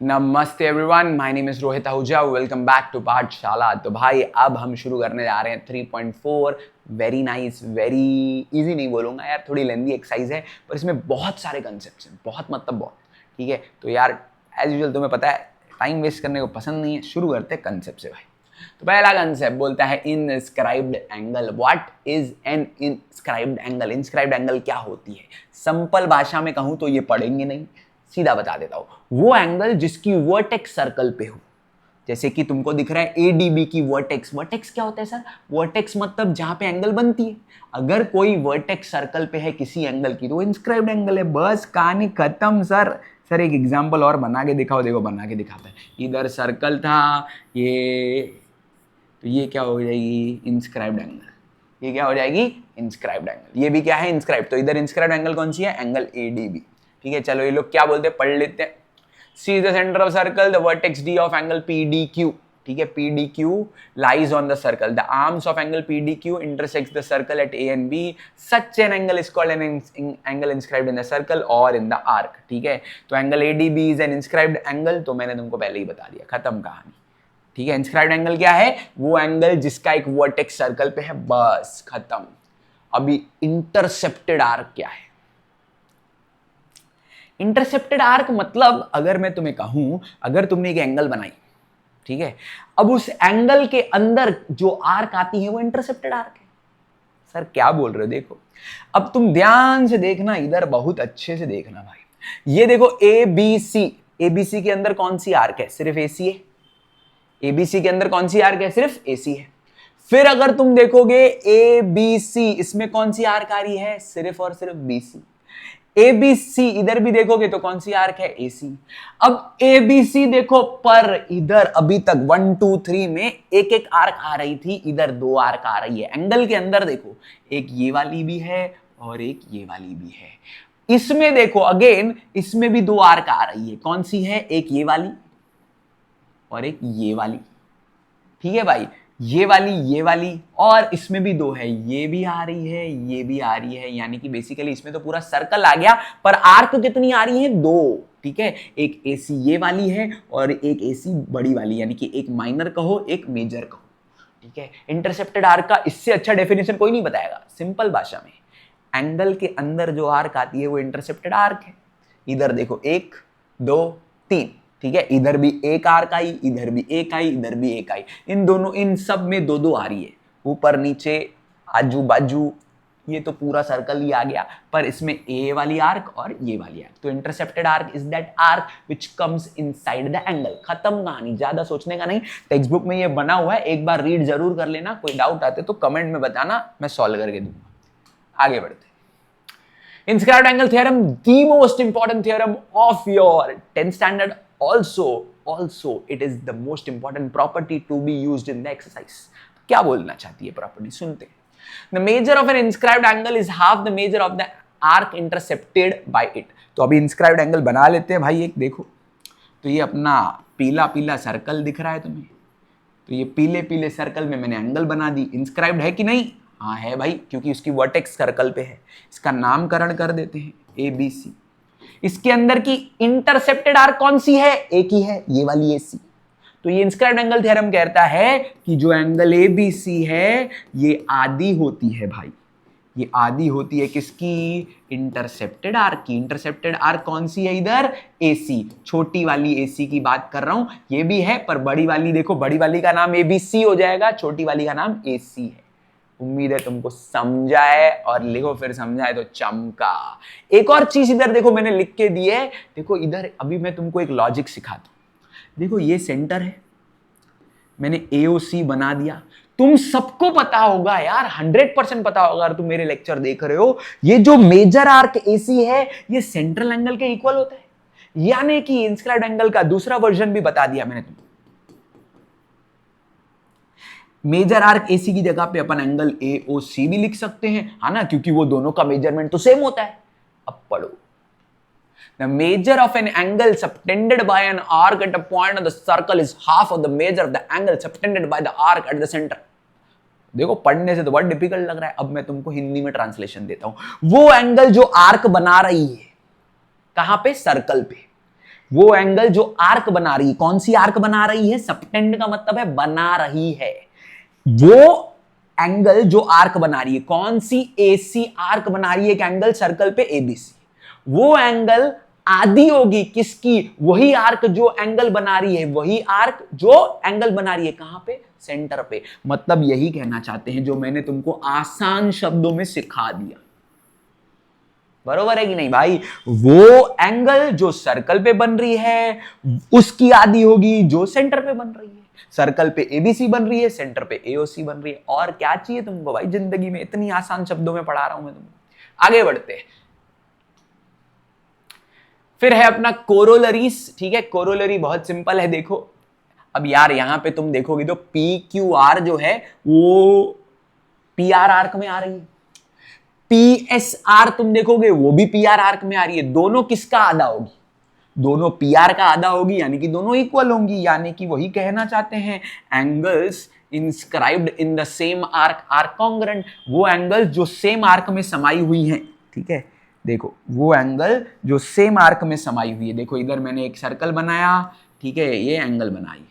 नमस्ते everyone, my name is Rohit Ahuja. Welcome back to Pathshala. तो भाई अब हम शुरू करने जा रहे हैं 3.4। वेरी नाइस, वेरी इजी नहीं बोलूंगा यार, थोड़ी लेंदी एक्सरसाइज है, पर इसमें बहुत सारे कंसेप्ट हैं, बहुत मतलब बहुत। ठीक है, तो यार एज यूजुअल तुम्हें पता है टाइम वेस्ट करने को पसंद नहीं है। शुरू करते हैं कंसेप्ट से भाई। तो पहला कंसेप्ट बोलता है inscribed angle. What is an inscribed angle? Inscribed angle क्या होती है? सिंपल भाषा में कहूं तो ये पढ़ेंगे नहीं, सीधा बता देता हूं। वो एंगल जिसकी वर्टेक्स सर्कल पे हो, जैसे कि तुमको दिख रहा है एडीबी की वर्टेक्स। वर्टेक्स क्या होता है सर? वर्टेक्स मतलब जहां पे एंगल बनती है। अगर कोई वर्टेक्स सर्कल पे है किसी एंगल की तो वो इंस्क्राइब्ड एंगल है। बस कहानी खत्म सर। सर एक एग्जांपल और बना के दिखाओ। देखो बना के दिखाता है। इधर सर्कल था ये, तो ये क्या हो जाएगी? Inscribed angle. ये क्या हो जाएगी? Inscribed angle. ये भी क्या है? इंस्क्राइब्ड। तो इधर इंस्क्राइब्ड एंगल कौन सी है? Angle ADB. ठीक है, चलो ये लोग क्या बोलते हैं पढ़ लेते हैं। See the centre of circle, the vertex D of angle PDQ। ठीक है, PDQ lies on the circle. The arms of angle PDQ intersects the circle at A and B. Such an angle is called an angle inscribed in the circle or in the arc. ठीक है, तो angle ADB is an inscribed angle, तो मैंने तुमको पहले ही बता दिया, खत्म कहानी। ठीक है, इंस्क्राइब्ड एंगल क्या है? वो एंगल जिसका एक वर्टेक्स सर्कल पे है, बस खत्म। अभी इंटरसेप्टेड आर्क क्या है? इंटरसेप्टेड आर्क मतलब अगर मैं तुम्हें कहूं, अगर तुमने एक एंगल बनाई, ठीक है, अब उस एंगल के अंदर जो आर्क आती है वो इंटरसेप्टेड आर्क है। सर क्या बोल रहे हो? देखो अब तुम ध्यान से देखना, इधर बहुत अच्छे से देखना भाई। ये देखो ABC, ABC के अंदर कौन सी आर्क है? सिर्फ AC है। ABC के अंदर कौन सी आर्क है? सिर्फ AC है। फिर अगर तुम देखोगे ABC, इसमें कौन सी आर्क आ रही है? सिर्फ और सिर्फ BC। ABC इधर भी देखोगे तो कौन सी आर्क है? AC। अब ABC देखो, पर इधर अभी तक 1 2 3 में एक एक आर्क आ रही थी, इधर 2 आर्क आ रही है। एंगल के अंदर देखो, एक ये वाली भी है और एक ये वाली भी है। इसमें देखो अगेन, इसमें भी 2 आर्क आ रही है। कौन सी है? एक ये वाली और एक ये वाली। ठीक है भाई, ये वाली और इसमें भी 2 है। ये भी आ रही है, ये भी आ रही है, यानी कि बेसिकली इसमें तो पूरा सर्कल आ गया, पर आर्क कितनी आ रही है? 2। ठीक है, एक AC ये वाली है और एक AC बड़ी वाली, यानी कि एक माइनर कहो एक मेजर कहो। ठीक है, इंटरसेप्टेड आर्क का इससे अच्छा डेफिनेशन कोई नहीं बताएगा। सिंपल भाषा में एंगल के अंदर जो आर्क आती है वो इंटरसेप्टेड आर्क है। इधर देखो 1 2 3, ठीक है, इधर भी एक आर्क आई, इधर भी एक आई, इधर भी एक आई। इन दोनों, इन सब में 2 आ रही है, ऊपर नीचे आजू बाजू, ये तो पूरा सर्कल ही आ गया, पर इसमें ए वाली आर्क और ये वाली आर्क। तो intercepted arc is that arc which comes inside the angle. खत्म कहानी, ज्यादा सोचने का नहीं। टेक्स्ट बुक में ये बना हुआ है, एक बार रीड जरूर कर लेना। कोई डाउट आते तो कमेंट में बताना, मैं सॉल्व करके दूंगा। आगे बढ़ते। Inscribed angle theorem, the most important theorem of your 10th standard. Also it is the most important property to be used in the exercise. क्या बोलना चाहती है प्रॉपर्टी? सुनते हैं। The measure of an inscribed angle is half the measure of the arc intercepted by it. तो अभी inscribed angle बना लेते हैं भाई। एक देखो, तो ये अपना पीला पीला सर्कल दिख रहा है तुम्हें, तो ये पीले पीले सर्कल में मैंने एंगल बना दी। इंस्क्राइब्ड है कि नहीं? हाँ है भाई, क्योंकि उसकी वर्टेक्स सर्कल पे है। इसका नामकरण कर देते हैं ABC। इसके अंदर की इंटरसेप्टेड आर्क कौन सी है? एक ही है, ये वाली AC। तो ये इंस्क्राइब्ड एंगल थ्योरम कहता है कि जो एंगल ABC है ये आधी होती है भाई। ये आधी होती है किसकी? इंटरसेप्टेड आर्क की। इंटरसेप्टेड आर्क कौन सी है? इधर AC, छोटी वाली AC की बात कर रहा हूं। ये भी है, पर बड़ी वाली देखो, बड़ी वाली का नाम ABC हो जाएगा, छोटी वाली का नाम AC है। उम्मीद है तुमको समझा है, और लिखो फिर समझाए तो चमका। एक और चीज इधर देखो मैंने लिख के दी है। देखो इधर अभी मैं तुमको एक लॉजिक सिखाता हूं। देखो ये सेंटर है, मैंने AOC बना दिया। तुम सबको पता होगा यार, 100% पता होगा अगर तुम मेरे लेक्चर देख रहे हो, ये जो मेजर आर्क AC है ये सेंट्रल एंगल के इक्वल होता है। यानी कि इंस्क्राइब्ड एंगल का दूसरा वर्जन भी बता दिया मैंने तुमको। मेजर आर्क AC की जगह पे अपन एंगल AOC भी लिख सकते हैं, है ना, क्योंकि वो दोनों का मेजरमेंट तो सेम होता है। अब पढ़ो, the measure of an angle subtended by an arc at a point of the circle is half of the measure of the angle subtended by the arc at the center. देखो पढ़ने से तो बहुत difficult लग रहा है, अब मैं तुमको हिंदी में ट्रांसलेशन देता हूं। वो एंगल जो आर्क बना रही है, कहां पे? सर्कल पे। वो एंगल जो आर्क बना रही है, कौन सी आर्क बना रही है? सबटेंड का मतलब है बना रही है। वो एंगल जो आर्क बना रही है, कौन सी? एसी आर्क बना रही है एक एंगल सर्कल पे एबीसी। वो एंगल आधी होगी किसकी? वही आर्क जो एंगल बना रही है, वही आर्क जो एंगल बना रही है कहां पे? सेंटर पे। मतलब यही कहना चाहते हैं जो मैंने तुमको आसान शब्दों में सिखा दिया। बरोबर है कि नहीं भाई? वो एंगल जो सर्कल पे बन रही है उसकी आधी होगी जो सेंटर पे बन रही है। सर्कल पे एबीसी बन रही है, सेंटर पे एओसी बन रही है। और क्या चाहिए तुमको भाई जिंदगी में? इतनी आसान शब्दों में पढ़ा रहा हूं मैं तुमको। आगे बढ़ते हैं। फिर है अपना कोरोलरीज। ठीक है, कोरोलरी बहुत सिंपल है। देखो अब यार यहां पे तुम देखोगे तो पी क्यू आर जो है वो पी आर आर्क में आ रही है। पी एस आर तुम देखोगे वो भी पी आर आर्क में आ रही है। दोनों किसका आधा होगी? दोनों पी आर का आधा होगी, यानी कि दोनों इक्वल होंगी। यानी कि वही कहना चाहते हैं angles inscribed in the same arc are congruent. वो एंगल जो सेम आर्क में समाई हुई हैं। ठीक है, देखो वो एंगल जो सेम आर्क में समाई हुई है। देखो इधर मैंने एक सर्कल बनाया, ठीक है, ये एंगल बनाई,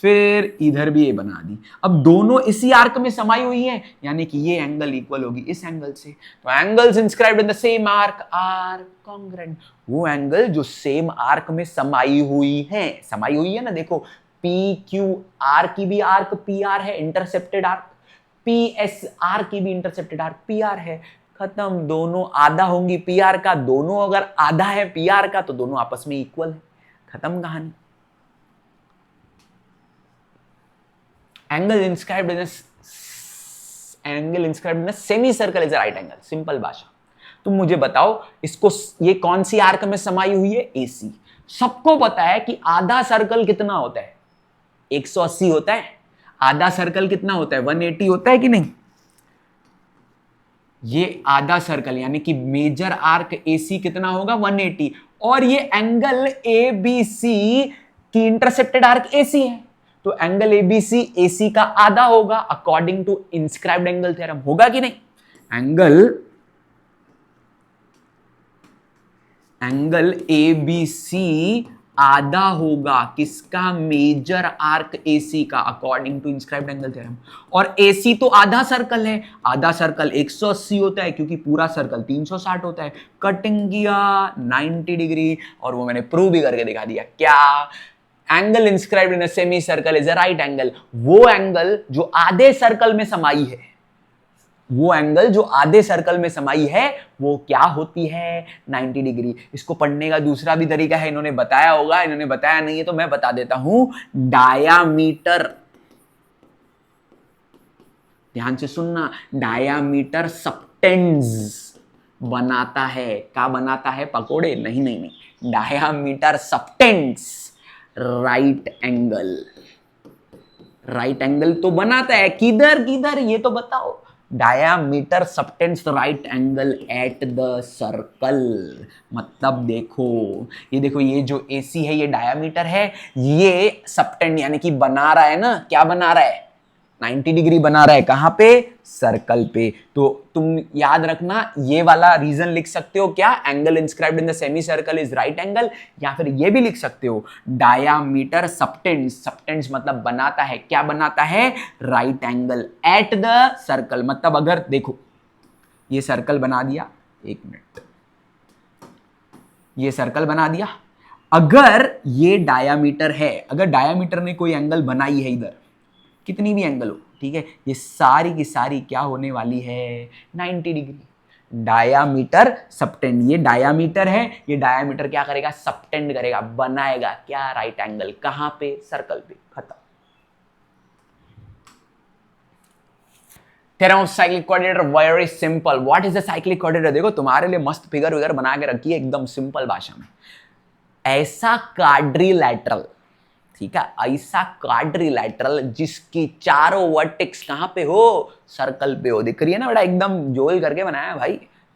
फिर इधर भी ये बना दी। अब दोनों इसी आर्क में समाई हुई हैं, यानी कि ये एंगल इक्वल होगी इस एंगल से। तो angles inscribed in the same arc are congruent. वो एंगल जो सेम आर्क में समाई हुई है ना। देखो पी क्यू आर की भी आर्क पी आर है, intercepted arc. P S are की भी इंटरसेप्टेड आर्क पी आर है। खत्म, दोनों आधा होंगी पी आर का। दोनों अगर आधा है पी आर का तो दोनों आपस में इक्वल है। खत्म कहानी। Angle inscribed in a semi circle is a right angle. Simple भाषा। तुम मुझे बताओ इसको, ये कौन सी आर्क में समाई हुई है? एसी। सबको पता है कि आधा सर्कल कितना होता है? 180 होता है। आधा सर्कल कितना होता है? 180 होता है कि नहीं? ये आधा सर्कल यानी कि मेजर आर्क एसी कितना होगा? 180। और ये एंगल ए बी सी की इंटरसेप्टेड आर्क एसी है, तो एंगल एबीसी एसी का आधा होगा according to inscribed angle theorem. होगा कि नहीं? एंगल एबीसी आधा होगा किसका? मेजर आर्क एसी का according to inscribed angle theorem. और एसी तो आधा सर्कल है, आधा सर्कल 180 होता है क्योंकि पूरा सर्कल 360 होता है। कटिंग किया 90 डिग्री, और वो मैंने प्रूव भी करके दिखा दिया। क्या? Angle inscribed in a semi circle is a right angle. वो एंगल जो आधे सर्कल में समाई है, वो एंगल जो आधे सर्कल में समाई है वो क्या होती है? 90 डिग्री। इसको पढ़ने का दूसरा भी तरीका है, इन्होंने बताया होगा, इन्होंने बताया नहीं है तो मैं बता देता हूं। डायामीटर, ध्यान से सुनना, डायामीटर सबटेंड्स बनाता है। क्या बनाता है? पकोड़े? नहीं नहीं नहीं, diameter subtends right angle. Right angle तो बनाता है, किधर किधर ये तो बताओ। Diameter subtends right angle at the circle. मतलब देखो, ये देखो, ये जो एसी है ये डायामीटर है, ये सबटेंड यानी कि बना रहा है ना। क्या बना रहा है? 90 डिग्री बना रहा है। कहां पे? सर्कल पे। तो तुम याद रखना, ये वाला रीजन लिख सकते हो क्या? Angle inscribed in the semi circle is right angle. या फिर ये भी लिख सकते हो डायामीटर सबटेंड्स। सबटेंड्स मतलब बनाता है। क्या बनाता है? Right angle at the circle. मतलब अगर देखो ये सर्कल बना दिया, एक मिनट, ये सर्कल बना दिया, अगर ये डायामीटर है, अगर डायामीटर ने कोई एंगल बनाई है इधर, कितनी भी एंगल हो, ठीक है, ये सारी की सारी क्या होने वाली है? 90 डिग्री। डायामीटर सबटेंड, ये डायामीटर है, ये डायामीटर क्या करेगा? सबटेंड करेगा, बनाएगा क्या? Right angle. कहां पे? सर्कल पे। खत्म। Theorem of cyclic coordinator very simple. What is the cyclic coordinator? देखो तुम्हारे लिए मस्त फिगर विगर बना के रखी है एकदम सिंपल भाषा में। ऐसा क्वाड्रिलैटरल, ठीक है, ऐसा क्वाड्रिलैटरल जिसकी चारों वर्टेक्स कहां पे हो? सर्कल पे हो। दिख रही है ना बेटा, एकदम जोल करके बनाया है भाई।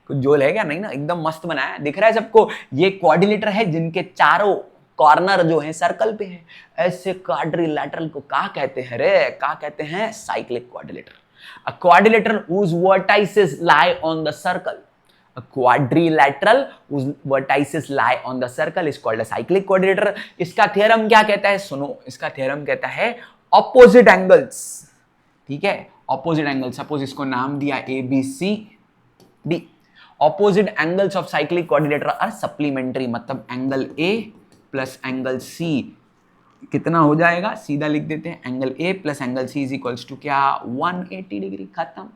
कुछ जोल है क्या? नहीं ना, एकदम मस्त बनाया है, दिख रहा है सबको। ये क्वाड्रिलेटर है जिनके चारों कॉर्नर जो है सर्कल पे है। ऐसे क्वाड्रिलैटरल को क्या कहते हैं रे? क्या कहते हैं? Cyclic quadrilateral. A quadrilateral whose vertices lie on the circle. quadrilateral whose vertices lie on the circle is called a cyclic quadrilateral. इसका थ्योरम क्या कहता है? सुनो, इसका थ्योरम कहता है ऑपोजिट एंगल्स, ठीक है, ऑपोजिट एंगल, सपोज इसको नाम दिया A B C D, opposite angles of cyclic quadrilateral are supplementary, मतलब angle A plus angle C कितना हो जाएगा, सीधा लिख देते हैं, angle A plus angle C is equals to क्या, 180 डिग्री, खत्म।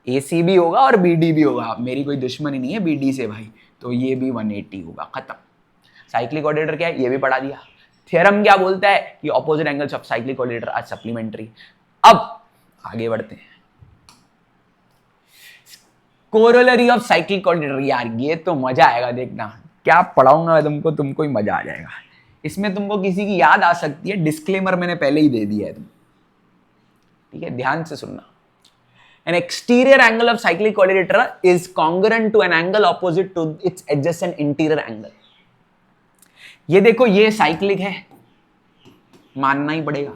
ए सी भी होगा और बी डी भी होगा, मेरी कोई दुश्मनी नहीं है बी डी से भाई, तो ये भी 180 होगा, खत्म। साइक्लिक क्वाड्रिलेटरल क्या है, ये भी पढ़ा दिया। थ्योरम क्या बोलता है कि opposite angles of cyclic quadrilateral are supplementary. अब आगे बढ़ते हैं, कोरोलरी ऑफ साइक्लिक क्वाड्रिलेटरल। यार ये तो मजा आएगा, देखना क्या पढ़ाऊंगा मैं तुमको ही मजा आ जाएगा। इसमें तुमको किसी की याद आ सकती है, डिस्क्लेमर मैंने पहले ही दे दिया है तुम, ठीक है, ध्यान से सुनना। An exterior angle of cyclic quadrilateral is congruent to an angle opposite to its adjacent interior angle. ये देखो ये साइक्लिक है, मानना ही पड़ेगा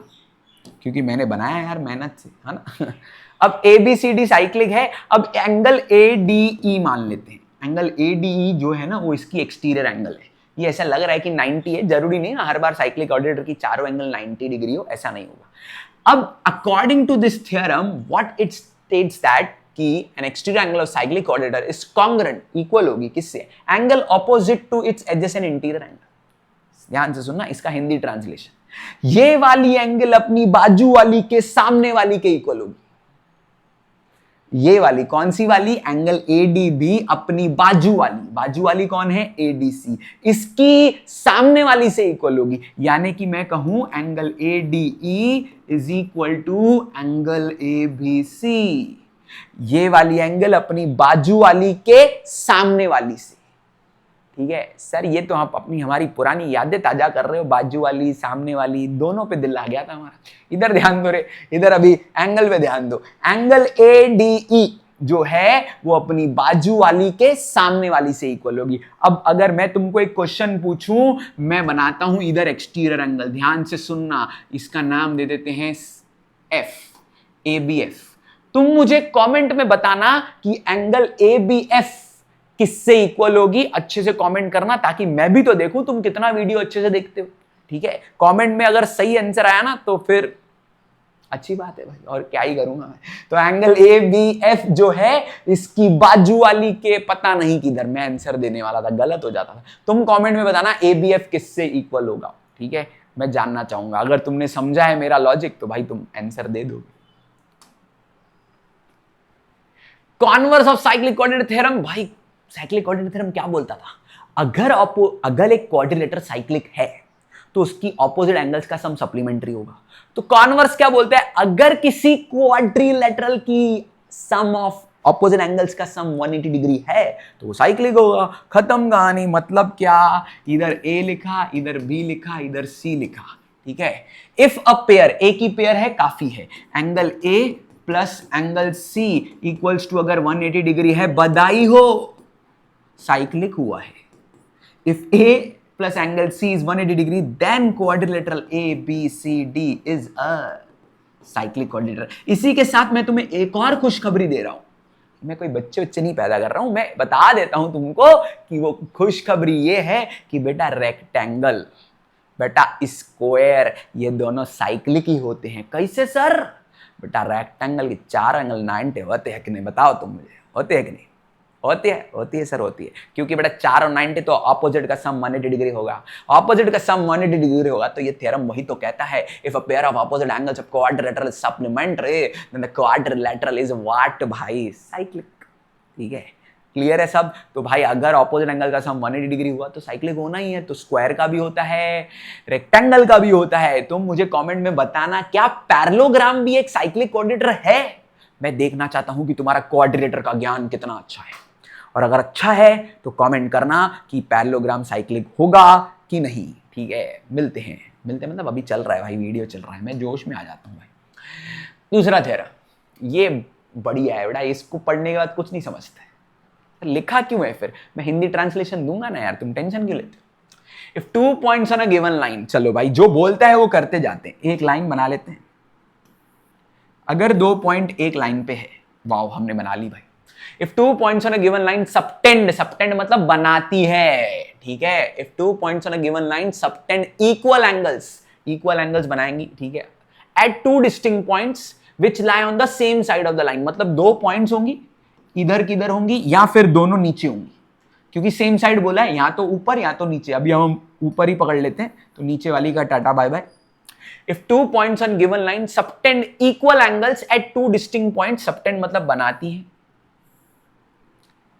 क्योंकि मैंने बनाया यार मेहनत से, है ना। अब A B C D cyclic है, अब एंगल ए डी ई मान लेते हैं। एंगल ए डी ई जो है ना वो इसकी एक्सटीरियर एंगल है। ये ऐसा लग रहा है कि 90 है, जरूरी नहीं ना हर बार साइक्लिक क्वाड्रिलेटरल की चारों एंगल 90 डिग्री हो, ऐसा नहीं होगा। अब according to this theorem what it states that कि an exterior angle of cyclic quadrilateral is congruent, equal होगी किससे, angle opposite to its adjacent interior angle. ध्यान से सुनना इसका हिंदी ट्रांसलेशन, ये वाली एंगल अपनी बाजू वाली के सामने वाली के इक्वल होगी। ये वाली कौन सी वाली, एंगल एडीबी अपनी बाजू वाली कौन है, एडीसी, इसकी सामने वाली से इक्वल होगी। यानी कि मैं कहूं angle ADE is equal to angle ABC, ये वाली एंगल अपनी बाजू वाली के सामने वाली से, ठीक है। सर ये तो आप अपनी हमारी पुरानी यादें ताजा कर रहे हो, बाजू वाली सामने वाली दोनों पे दिल आ गया था हमारा। इधर ध्यान दो रे, इधर अभी एंगल पे ध्यान दो। एंगल एडीई जो है वो अपनी बाजू वाली के सामने वाली से इक्वल होगी। अब अगर मैं तुमको एक क्वेश्चन पूछूं, मैं बनाता हूं इधर एक्सटीरियर एंगल, ध्यान से सुनना, इसका नाम दे देते हैं एफ, एबीएफ। तुम मुझे कमेंट में बताना कि एंगल एबीएफ किससे इक्वल होगी, अच्छे से कमेंट करना ताकि मैं भी तो देखूं तुम कितना वीडियो अच्छे से देखते हो, ठीक है। कमेंट में अगर सही आंसर आया ना तो फिर अच्छी बात है भाई, और क्या ही करूंगा मैं। तो एंगल ए बी एफ जो है इसकी बाजू वाली के पता नहीं किधर, मैं आंसर देने वाला था गलत हो जाता था। तुम कमेंट में बताना ए बी एफ किससे इक्वल होगा, ठीक है, मैं जानना चाहूंगा। अगर तुमने समझा है मेरा लॉजिक तो भाई तुम आंसर दे दोगे। Converse of cyclic quadrilateral theorem, भाई साइक्लिक क्वाड्रिलेटरल थ्योरम क्या बोलता था, अगर एक क्वाड्रिलेटर साइक्लिक है तो उसकी ऑपोजिट एंगल्स का सम सप्लीमेंट्री होगा। तो कॉन्वर्स क्या बोलता है, अगर किसी क्वाड्रिलेटरल की सम ऑफ ऑपोजिट एंगल्स का सम 180 डिग्री है तो वो साइक्लिक होगा, खत्म कहानी। मतलब क्या, इधर ए लिखा, इधर बी लिखा, इधर सी लिखा, ठीक है। इफ अ पेयर, ए की पेयर है काफी है, angle A plus angle C equals to अगर 180 डिग्री है, बधाई हो साइक्लिक हुआ है। If A plus angle C is 180 degree then quadrilateral A B C D is a cyclic quadrilateral. इसी के साथ मैं तुम्हें एक और खुशखबरी दे रहा हूं, मैं कोई बच्चे नहीं पैदा कर रहा हूं, मैं बता देता हूं तुमको कि वो खुशखबरी ये है कि बेटा रेक्टेंगल, बेटा स्क्वायर, ये दोनों साइक्लिक ही होते हैं। कैसे सर, बेटा रेक्टेंगल के 4 एंगल 90 होते हैं कि नहीं, बताओ तुम मुझे, होते हैं कि नहीं, होती है सर, होती है। क्योंकि बेटा 4 और 90 तो ऑपोजिट का सम 180 डिग्री होगा, ऑपोजिट का सम 180 डिग्री होगा, तो ये थ्योरम वही तो कहता है, if a pair of opposite angles of quadrilateral supplementary then the quadrilateral is what, भाई साइक्लिक, ठीक है, क्लियर है सब। तो भाई अगर ऑपोजिट एंगल का सम 180 डिग्री हुआ तो साइक्लिक होना ही है। तो स्क्वायर का भी होता है, रेक्टेंगल का भी होता है। तुम मुझे कमेंट में बताना क्या पैरेललोग्राम भी एक साइक्लिक क्वाड्रिलेटर है। मैं देखना चाहता हूं कि तुम्हारा क्वाड्रिलेटर का ज्ञान कितना अच्छा है, और अगर अच्छा है तो कमेंट करना कि पैरेललोग्राम साइक्लिक होगा कि नहीं, ठीक है। मिलते हैं मतलब अभी चल रहा है भाई, वीडियो चल रहा है, मैं जोश में आ जाता हूं भाई। दूसरा थ्योरम, ये बढ़िया है बेटा, इसको पढ़ने के बाद कुछ नहीं समझते, लिखा क्यों है फिर, मैं हिंदी ट्रांसलेशन दूंगा ना यार, तुम टेंशन क्यों लेते हो। If 2 points on a given line, चलो भाई जो बोलता है वो करते जाते हैं, एक लाइन बना लेते हैं। अगर 2 पॉइंट एक लाइन पे है, वाओ हमने बना ली भाई। If two points on a given line subtend, subtend मतलब बनाती है, ठीक है। If two points on a given line subtend equal angles, equal angles बनाएंगी, ठीक है, at two distinct points which lie on the same side of the line, मतलब दो पॉइंट्स होंगी, इधर किधर होंगी या फिर दोनों नीचे होंगी, क्योंकि सेम साइड बोला है, या तो ऊपर या तो नीचे। अभी हम ऊपर ही पकड़ लेते हैं, तो नीचे वाली का tata bye bye. If two points on given line subtend equal angles at two distinct points, subtend मतलब बनाती है,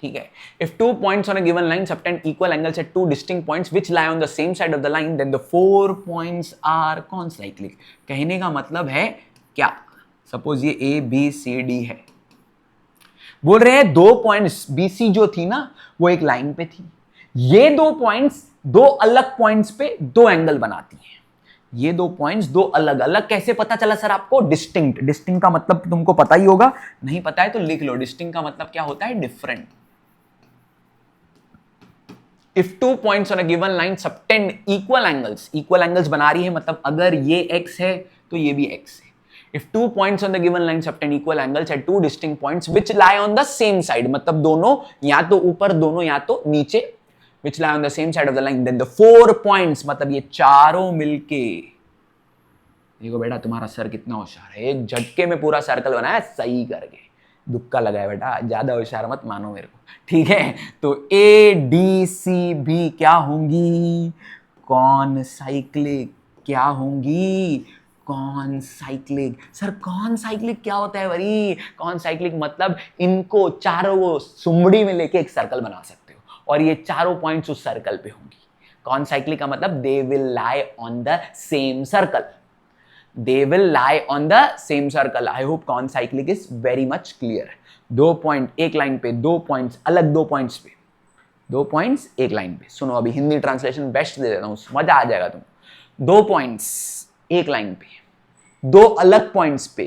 ठीक है। If two points on a given line subtend equal angles at two distinct points which lie on the same side of the line, then the four points are concyclic. कहने का मतलब है क्या, सपोज ये ए बी सी डी है, बोल रहे हैं दो पॉइंट्स बी सी जो थी ना वो एक लाइन पे थी, ये दो पॉइंट्स दो अलग पॉइंट्स पे दो एंगल बनाती हैं। ये दो पॉइंट्स दो अलग अलग, कैसे पता चला सर आपको? डिस्टिंक्ट, डिस्टिंक्ट का मतलब तुमको पता ही होगा, नहीं पता है तो लिख लो, डिस्टिंक्ट का मतलब क्या होता है? Different. If two points on a given line subtend equal angles, equal angles बना रही है मतलब अगर ये x है तो ये भी x है। If two points on the given line subtend equal angles at two distinct points which lie on the same side, मतलब दोनों या तो ऊपर दोनों या तो नीचे, which lie on the same side of the line, then the four points, मतलब ये चारों मिलके, देखो बेटा तुम्हारा सर कितना होशियार है, एक झटके में पूरा सर्कल बनाया सही करके, दुक्का लगाया बेटा, ज्यादा होशियार मत मानो मेरे को, ठीक है। तो ए डी सी भी क्या होंगी? कौन साइक्लिक, क्या होंगी? कौन साइक्लिक। सर कौन साइक्लिक क्या होता है भाई? कौन साइक्लिक मतलब इनको चारों को सुमड़ी में लेके एक सर्कल बना सकते हो और ये चारों पॉइंट्स उस सर्कल पे होंगी। कौन साइक्लिक का मतलब they will lie on the same circle, they will lie on the same circle. I hope concyclic is very much clear. दो पॉइंट एक लाइन पे, दो पॉइंट्स अलग, दो पॉइंट्स पे, दो पॉइंट्स एक लाइन पे। सुनो अभी हिंदी ट्रांसलेशन बेस्ट दे देता हूं, मजा आ जाएगा तुम। दो पॉइंट्स एक लाइन पे, दो अलग पॉइंट्स पे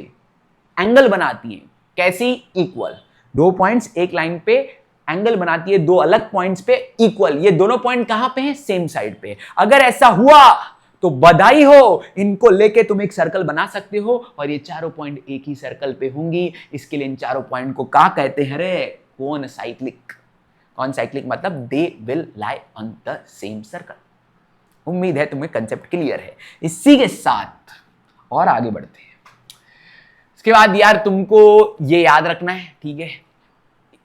एंगल बनाती हैं, कैसी? इक्वल। दो पॉइंट्स एक लाइन पे एंगल बनाती है, दो अलग पॉइंट्स पे इक्वल। ये दोनों पॉइंट कहां पे हैं? सेम साइड पे। अगर ऐसा हुआ तो बधाई हो, इनको लेके तुम एक सर्कल बना सकते हो और ये चारों पॉइंट एक ही सर्कल पे होंगी। इसके लिए इन चारों पॉइंट को क्या कहते हैं रे? कौन साइक्लिक। कौन साइक्लिक मतलब they will lie on the same circle. उम्मीद है तुम्हें कंसेप्ट क्लियर है। इसी के साथ और आगे बढ़ते हैं। इसके बाद यार तुमको ये याद रखना है, ठीक है,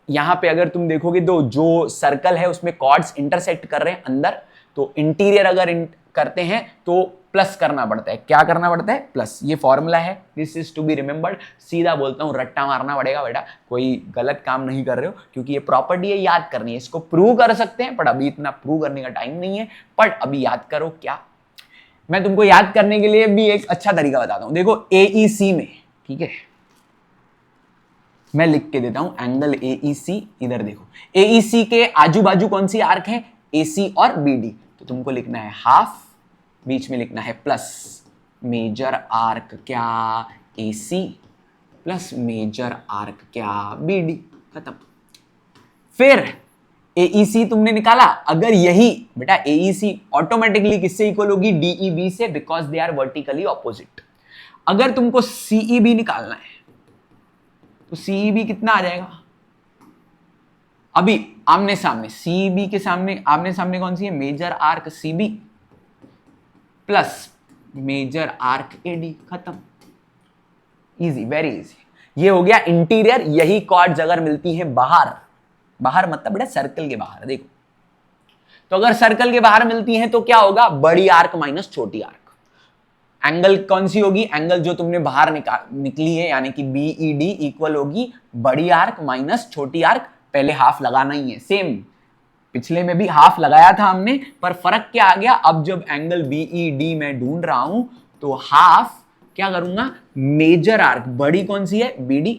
यहां पे अगर तुम देखोगे तो जो सर्कल है उसमें कॉर्ड्स इंटरसेक्ट कर रहे हैं अंदर, तो इंटीरियर अगर करते हैं तो प्लस करना पड़ता है। क्या करना पड़ता है? प्लस। ये फॉर्मूला है, this is to be remembered. सीधा बोलता हूं, रट्टा मारना पड़ेगा बेटा, कोई गलत काम नहीं कर रहे हो, क्योंकि ये प्रॉपर्टी है, याद करनी है। इसको प्रूव कर सकते हैं, पर अभी इतना प्रूव करने का टाइम नहीं है, पर अभी याद करो। क्या मैं तुमको याद करने के लिए भी एक अच्छा तरीका बताता हूं। देखो AEC में, ठीक है, मैं लिख के देता हूं एंगल AEC। इधर देखो, AEC के आजू बाजू कौन सी आर्क है? AC और BD। तो तुमको लिखना है हाफ, बीच में लिखना है प्लस मेजर आर्क क्या? AC प्लस मेजर आर्क क्या? BD। खत्म। फिर AEC तुमने निकाला, अगर यही बेटा AEC ऑटोमेटिकली किससे इक्वल होगी? DEB से, because they are vertically opposite. अगर तुमको CEB निकालना है तो CEB कितना आ जाएगा? अभी आमने सामने, CEB के सामने आमने सामने कौन सी है? Major arc CB plus major arc AD। खत्म। Easy, very easy. ये हो गया इंटीरियर। यही कॉर्ड्स अगर मिलती हैं बाहर, बाहर मतलब बेटा सर्कल के बाहर, देखो, तो अगर सर्कल के बाहर मिलती हैं तो क्या होगा? बड़ी आर्क माइनस छोटी आर्क। एंगल कौन सी होगी? एंगल जो तुमने बाहर निकली है, यानी कि BED इक्वल होगी बड़ी आर्क माइनस छोटी आर्क। पहले हाफ लगाना ही है, सेम पिछले में भी हाफ लगाया था हमने, पर फर्क क्या आ गया? अब जब एंगल BED मैं ढूंढ रहा हूं तो हाफ क्या करूंगा? मेजर आर्क, बड़ी कौन सी है? BD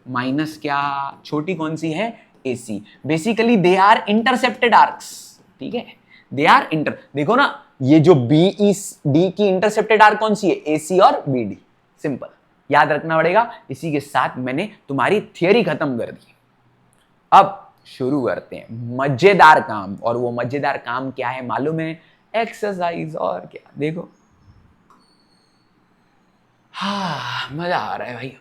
माइनस क्या? छोटी कौन सी है? AC। Basically they are intercepted arcs, ठीक है, दे आर इंटर। देखो ना, ये जो BED की इंटरसेप्टेड आर्क कौन सी है? AC और BD। सिंपल, याद रखना पड़ेगा। इसी के साथ मैंने तुम्हारी थियरी खत्म कर दी। अब शुरू करते हैं मजेदार काम, और वो मजेदार काम क्या है मालूम है? एक्सरसाइज। और क्या, देखो, हाँ मजा आ रहा है भाई।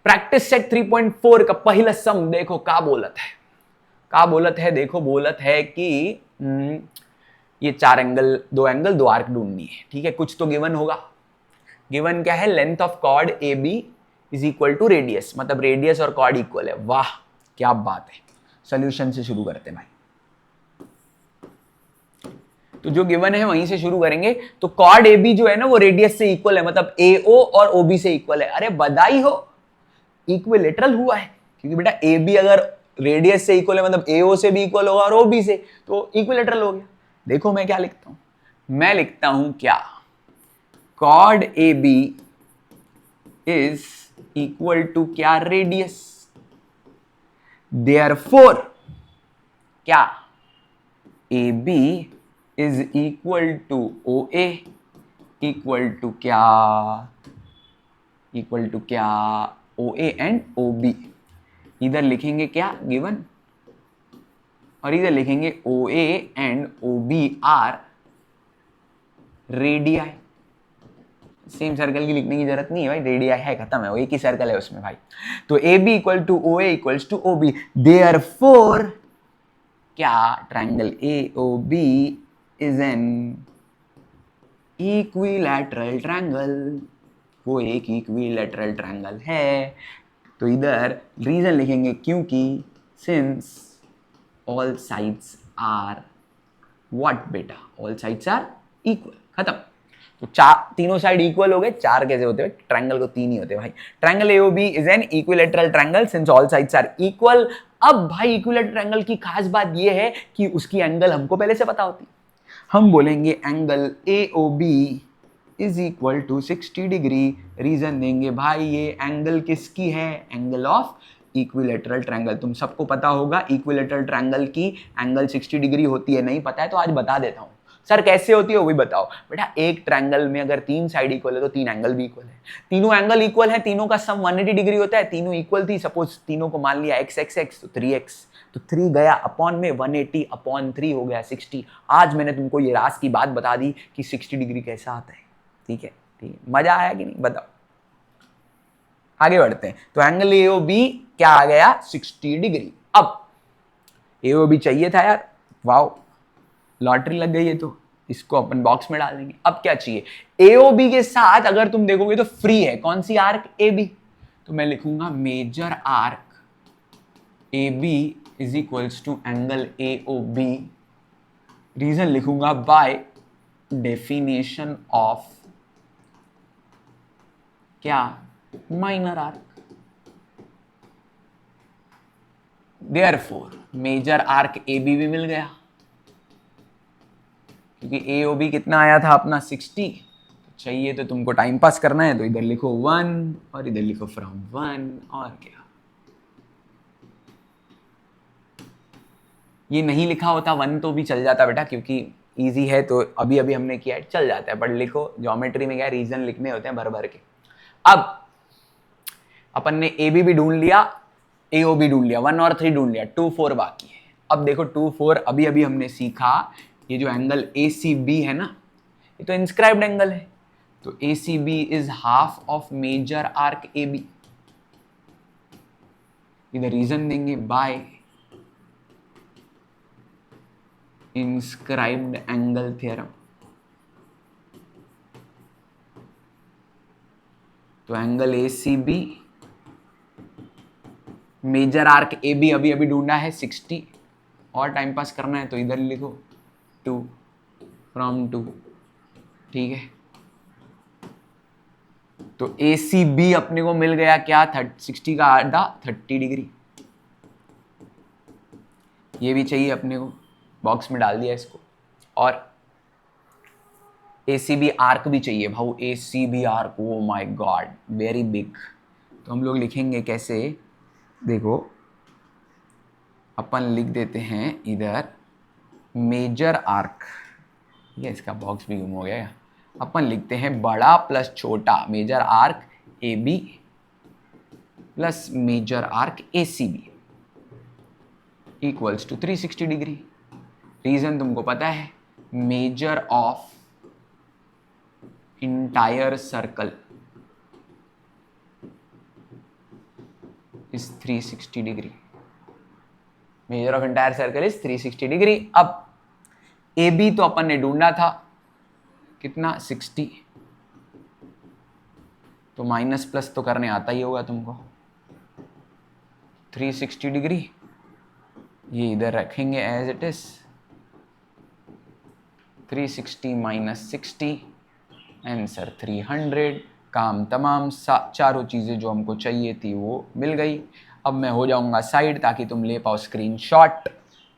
प्रैक्टिस सेट 3.4 का पहला सम देखो का बोलत है, का बोलत है, देखो बोलत है कि ये चार एंगल, दो आर्क ढूंढनी है, ठीक है। कुछ तो गिवन होगा। गिवन क्या है, length of chord A B is equal to radius, मतलब रेडियस और कॉर्ड इक्वल है। वाह क्या बात है। सॉल्यूशन से शुरू करते हैं भाई। तो जो गिवन है वहीं से शुरू करेंगे। तो कॉर्ड ए बी जो है ना वो रेडियस से इक्वल है, मतलब ए ओ और ओ बी से इक्वल है। अरे बधाई हो, इक्विलेटरल हुआ है। क्योंकि बेटा ए बी अगर रेडियस से इक्वल है मतलब ए ओ से भी इक्वल होगा और ओ बी से, तो इक्विलेटरल हो गया। देखो मैं क्या लिखता हूं, मैं लिखता हूं क्या, chord A B is equal to क्या, रेडियस। देयरफॉर क्या, A B is equal to O A equal to क्या, इक्वल टू क्या, O A and O B. इधर लिखेंगे क्या गिवन, और इधर लिखेंगे O A and O B are radii. Same circle की लिखने की जरूरत नहीं है भाई, रेडियाई है, खत्म है, वो एक ही सर्कल है उसमें भाई। तो A B equal to O A equals to O B. Therefore क्या, triangle A O B is an equilateral triangle, वो एक इक्विलैटरल ट्रायंगल है। तो इधर रीजन लिखेंगे क्योंकि since all sides are what बेटा, ऑल साइड्स आर इक्वल, खत्म। तो चार, तीनों साइड इक्वल हो गए। चार कैसे होते हैं, ट्रायंगल को तीन ही होते हैं भाई। Triangle AOB is an equilateral triangle since all sides are equal. अब भाई इक्विलैटरल ट्रायंगल की खास बात यह है कि उसकी एंगल हमको पहले से पता होती। हम बोलेंगे angle AOB is equal to 60 degree. Reason देंगे भाई ये एंगल किसकी है, एंगल ऑफ इक्विलैटरल ट्रायंगल। तुम सबको पता होगा इक्विलैटरल ट्रायंगल की एंगल 60 डिग्री होती है, नहीं पता है तो आज बता देता हूं। सर कैसे होती है वो भी बताओ। बेटा एक ट्रायंगल में अगर तीन साइड इक्वल है तो तीन एंगल भी इक्वल है। तीनों एंगल इक्वल है, तीनों का सम 180 डिग्री होता है। तीनों इक्वल थी, सपोज तीनों को मान लिया एक्स एक्स एक्स, तो 3x, तो 3 गया अपॉन में 180 अपॉन 3 हो गया 60। आज मैंने तुमको ये राज की बात बता दी कि 60 डिग्री कैसा आता है। ठीक है, ठीक है, मजा आया कि नहीं बताओ। आगे बढ़ते हैं। तो एंगल एओबी क्या आ गया, 60 डिग्री। अब एओबी चाहिए था यार, वाओ लॉटरी लग गई है। तो इसको अपन बॉक्स में डाल देंगे। अब क्या चाहिए, एओबी के साथ अगर तुम देखोगे तो फ्री है कौन सी, आर्क ए बी। तो मैं लिखूंगा major arc A B is equals to angle A O B. Reason लिखूंगा बाय डेफिनेशन ऑफ क्या, minor arc. Therefore major arc A B भी मिल गया, क्योंकि ए ओ बी कितना आया था अपना 60। चाहिए तो तुमको टाइम पास करना है तो इधर लिखो 1 और इधर लिखो फ्रॉम 1। और क्या, ये नहीं लिखा होता 1 तो भी चल जाता बेटा, क्योंकि इजी है तो अभी अभी हमने किया है, चल जाता है। बट लिखो, ज्योमेट्री में क्या रीजन लिखने होते हैं भर भर के। अब अपन ने ए बी भी ढूंढ लिया, ए ओ बी ढूंढ लिया, 1 और 3 ढूंढ लिया, 2 4 बाकी है। अब देखो 2 4 अभी अभी हमने सीखा, ये जो एंगल ए सी बी है ना, ये तो इंस्क्राइब्ड एंगल है। तो A C B is half of major arc A B. इधर रीजन देंगे बाय इंस्क्राइब्ड एंगल थ्योरम। तो angle A C B, major arc A B अभी अभी ढूंढा है 60, और टाइम पास करना है तो इधर लिखो 2 फ्रॉम 2। ठीक है, तो ए सी बी अपने को मिल गया क्या, 60 का आधा 30 डिग्री। ये भी चाहिए अपने को, बॉक्स में डाल दिया इसको। और ए सी बी आर्क भी चाहिए भाऊ, A C B arc, oh my god very big. तो हम लोग लिखेंगे कैसे, देखो अपन लिख देते हैं इधर मेजर आर्क, ये इसका बॉक्स भी गुम हो गया। अपन लिखते हैं बड़ा प्लस छोटा measure arc A B plus major arc A C B equals to 360 degree. Reason तुमको पता है, measure of entire circle is 360 degree. Measure of entire circle is 360 degree. अब ए बी तो अपन ने ढूंढा था कितना 60, तो माइनस प्लस तो करने आता ही होगा तुमको। 360 डिग्री ये इधर रखेंगे as it is, 360 minus 60, answer 300। काम तमाम, चारों चीज़ें जो हमको चाहिए थी वो मिल गई। अब मैं हो जाऊंगा साइड ताकि तुम ले पाओ स्क्रीनशॉट।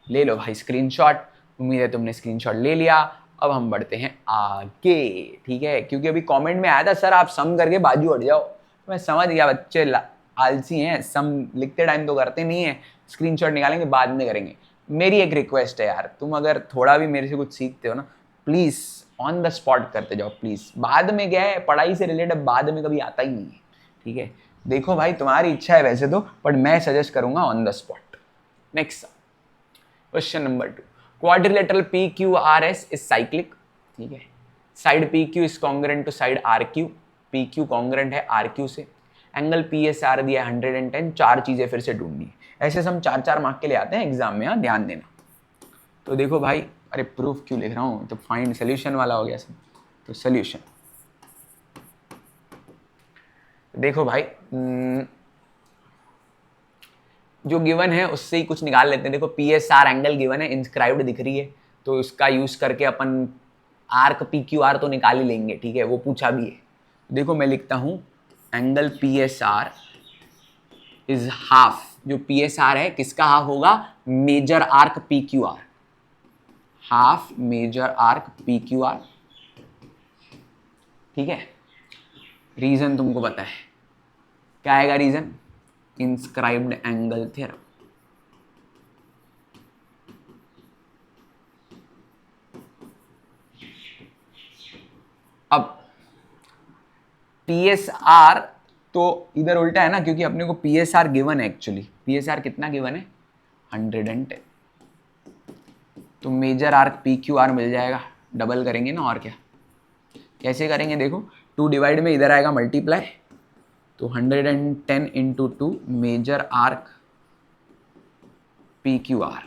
ले लो भाई स्क्रीनशॉट, उम्मीद है तुमने स्क्रीनशॉट ले लिया। अब हम बढ़ते हैं आगे, ठीक है, क्योंकि अभी कमेंट में आया था सर आप सम करके बाजू हट जाओ, मैं समझ गया बच्चे आलसी हैं, सम लिखते टाइम तो करते नहीं है, स्क्रीनशॉट निकालेंगे बाद में करेंगे। मेरी एक रिक्वेस्ट है यार, तुम अगर थोड़ा भी मेरे से कुछ सीखते हो ना, प्लीज़ ऑन द स्पॉट करते जाओ प्लीज़। बाद में क्या है, पढ़ाई से रिलेटेड बाद में कभी आता ही नहीं है, ठीक है। देखो भाई तुम्हारी इच्छा है वैसे तो, बट मैं सजेस्ट करूंगा on the spot. Next question number 2, quadrilateral P Q R S is cyclic, ठीक है। Side P Q is congruent to side R Q, P Q congruent है आर क्यू से, एंगल पी एस आर दिया 110, चार चीजें फिर से ढूंढनी है। ऐसे हम 4-4 मार्क के लिए आते हैं एग्जाम में, ध्यान देना। तो देखो भाई, अरे प्रूफ क्यों लिख रहा हूँ, तो फाइंड सोल्यूशन वाला हो गया सब। तो सोल्यूशन देखो भाई, जो गिवन है उससे ही कुछ निकाल लेते हैं। देखो P S R angle given है, इंस्क्राइब्ड दिख रही है, तो इसका यूज करके अपन आर्क पी क्यू आर तो निकाल ही लेंगे, ठीक है, वो पूछा भी है। देखो मैं लिखता हूं angle P S R is half, जो पी एस आर है किसका हाफ होगा, measure arc P Q R, half measure arc P Q R, ठीक है। रीजन तुमको पता है क्या आएगा, रीजन इंस्क्राइब्ड एंगल थ्योरम। अब पी एस आर तो इधर उल्टा है ना, क्योंकि अपने को पी एस आर गिवन है, एक्चुअली पी एस आर कितना गिवन है 110, तो major arc P Q R मिल जाएगा, डबल करेंगे ना, और क्या कैसे करेंगे देखो, 2 डिवाइड में इधर आएगा मल्टीप्लाई, तो 110 into 2 measure arc P Q R,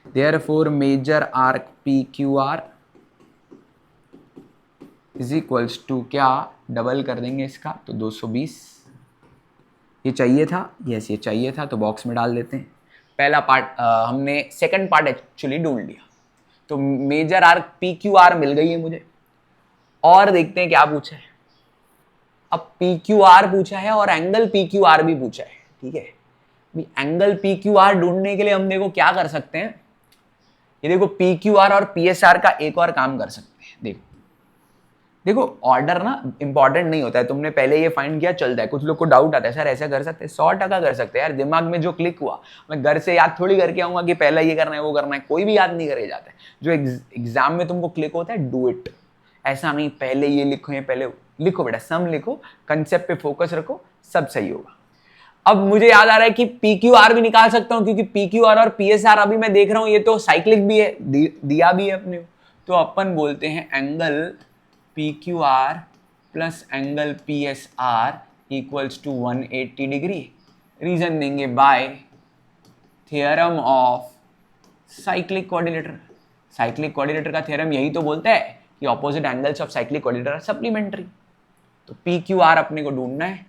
therefore major arc P Q R is equals to क्या, डबल कर देंगे इसका तो 220। ये चाहिए था, यस ये चाहिए था, तो बॉक्स में डाल देते हैं। पहला पार्ट हमने सेकंड पार्ट एक्चुअली ढूंढ लिया, तो major arc P Q R मिल गई है मुझे। और देखते हैं क्या पूछा है। अब पी क्यू आर पूछा है और एंगल पी क्यू आर भी पूछा है, ठीक है। एंगल पी क्यू आर ढूंढने के लिए हम देखो क्या कर सकते हैं, ये देखो पी क्यू आर और पी एस आर का एक और काम कर सकते हैं। देखो देखो ऑर्डर ना इंपॉर्टेंट नहीं होता है, तुमने पहले ये फाइंड किया चलता है। कुछ लोग को डाउट आता है सर ऐसा कर सकते हैं, 100% कर सकते हैं यार, दिमाग में जो क्लिक हुआ। मैं घर से याद थोड़ी करके आऊंगा कि पहला ये करना है वो करना है, कोई भी याद नहीं करे जाता है। जो एग्जाम में तुमको क्लिक होता है डू इट, ऐसा नहीं पहले ये लिखो, ये पहले लिखो बेटा, सम लिखो, कंसेप्ट पे फोकस रखो, सब सही होगा। अब मुझे याद आ रहा है कि पी क्यू आर भी निकाल सकता हूं, क्योंकि पी क्यू आर और पी एस आर अभी मैं देख रहा हूं ये तो साइक्लिक भी है, दिया भी है अपने। तो अपन बोलते हैं angle P Q R plus angle P S R equals to 180 degree. Reason देंगे by theorem of cyclic quadrilateral. Cyclic quadrilateral का थ्योरम यही तो बोलता है कि opposite angles of cyclic quadrilateral are supplementary. तो पी क्यू आर अपने को ढूंढना है,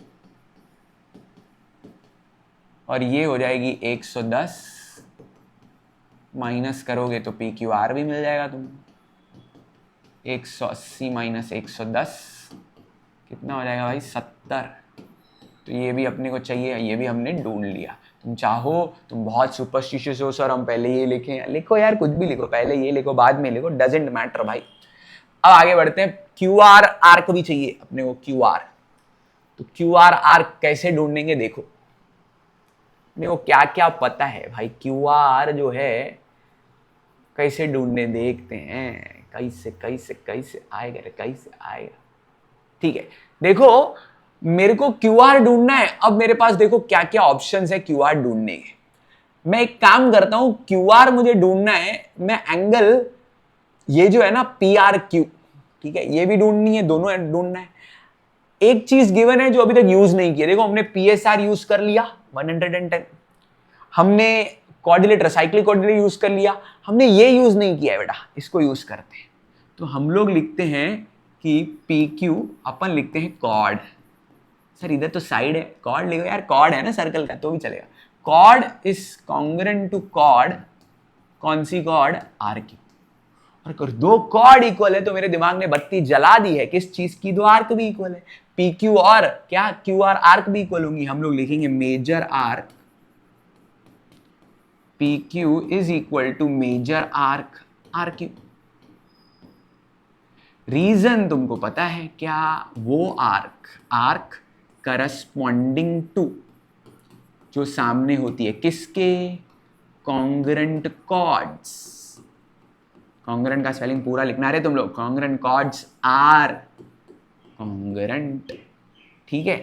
और ये हो जाएगी 110, माइनस करोगे तो पी क्यू आर भी मिल जाएगा तुमको। 180 माइनस 110 कितना हो जाएगा भाई 70। तो ये भी अपने को चाहिए, ये भी हमने ढूंढ लिया। तुम चाहो, तुम बहुत सुपरस्टिशियस हो सर हम पहले ये लिखें, लिखो यार कुछ भी लिखो, पहले ये लिखो बाद में लिखो, डजेंट मैटर भाई। अब आगे बढ़ते हैं, क्यू आर आर्क भी चाहिए अपने को, क्यू आर। तो क्यू आर आर्क कैसे ढूंढेंगे देखो, अपने को क्या क्या पता है भाई। क्यू आर जो है कैसे ढूंढने देखते हैं, कैसे कैसे कैसे आएगा रे, कैसे आएगा, ठीक है। देखो मेरे को क्यू आर ढूंढना है, अब मेरे पास देखो क्या क्या ऑप्शंस है क्यू आर ढूंढने के। मैं एक काम करता हूं, क्यू आर मुझे ढूंढना है, मैं एंगल ये जो है ना पी आर क्यू, ठीक है, ये भी ढूंढनी है, दोनों ढूंढना है। एक चीज गिवन है जो अभी तक यूज नहीं किया, देखो हमने PSR यूज कर लिया 110, हमने कोऑर्डिनेटर साइक्लिक कोऑर्डिनेटर यूज कर लिया, हमने ये यूज नहीं किया है बेटा, इसको यूज करते हैं। तो हम लोग लिखते हैं कि PQ अपन लिखते हैं कॉर्ड, सर इधर तो साइड है, कॉर्ड लिखो यार, कॉर्ड है ना सर्कल का तो भी चलेगा, chord is congruent to chord, कौन सी कॉर्ड, RQ। और अगर दो कॉर्ड इक्वल है तो मेरे दिमाग ने बत्ती जला दी है, किस चीज की, दो आर्क भी इक्वल है, PQ और क्या QR आर्क भी इक्वल होंगी, हम लोग लिखेंगे measure arc PQ is equal to measure arc RQ। Reason तुमको पता है क्या, वो आर्क करस्पॉन्डिंग टू जो सामने होती है किसके, कॉन्ग्रुएंट कॉर्ड्स, कॉन्ग्रुएंट का स्पेलिंग पूरा लिखना है तुम लोग, कॉन्ग्रुएंट कॉर्ड्स आर कॉन्ग्रुएंट, ठीक है।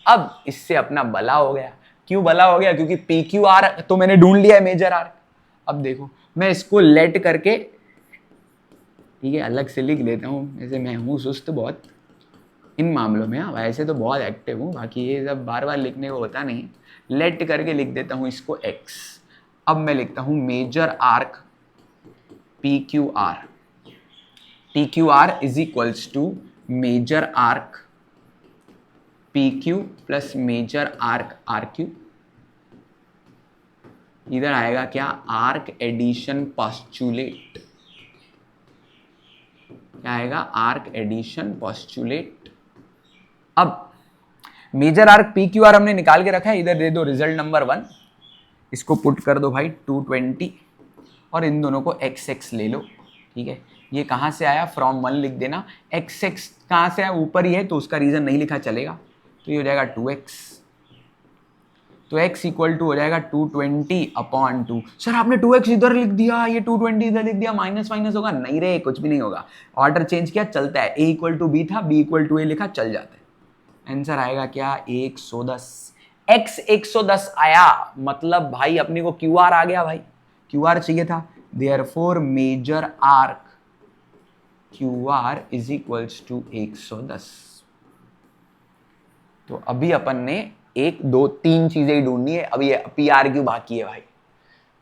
अब इससे अपना भला हो गया, क्यों भला हो गया, क्योंकि PQR तो मैंने ढूंढ लिया है मेजर आर्क। अब देखो मैं इसको लेट करके, ठीक है, अलग से लिख लेता हूँ, ऐसे मैं हूँ सुस्त बहुत इन मामलों में, हाँ वैसे तो बहुत एक्टिव हूँ, बाकी ये सब बार बार लिखने को होता नहीं, लेट करके लिख देता हूँ इसको X। अब मैं लिखता हूँ measure arc PQR, PQR is equals to measure arc PQ plus major arc RQ, इधर आएगा क्या, आर्क एडिशन पोस्टुलेट, क्या आएगा, आर्क एडिशन पोस्टुलेट। अब मेजर आर्क PQR हमने निकाल के रखा है, इधर दे दो रिजल्ट नंबर 1, इसको पुट कर दो भाई 220 और इन दोनों को XX ले लो, ठीक है। ये कहाँ से आया, फ्रॉम 1 लिख देना, XX कहाँ से आया, ऊपर ही है तो उसका रीजन नहीं लिखा चलेगा, तो ये हो जाएगा 2X, तो X इक्वल टू हो जाएगा 220 अपॉन 2। सर आपने 2X इधर लिख दिया, ये 220 इधर लिख दिया, माइनस माइनस होगा, नहीं रे कुछ भी नहीं होगा, ऑर्डर चेंज किया चलता है, A इक्वल टू B था, B इक्वल टू A लिखा, चल जाता है। आंसर आएगा क्या, 110, X 110 आया, मतलब भाई अपने को QR आ गया, भाई QR चाहिए था, therefore major arc QR is equals to 110। तो अभी अपन ने 1 2 3 चीजें ही ढूंढनी है, अभी PRQ बाकी है भाई,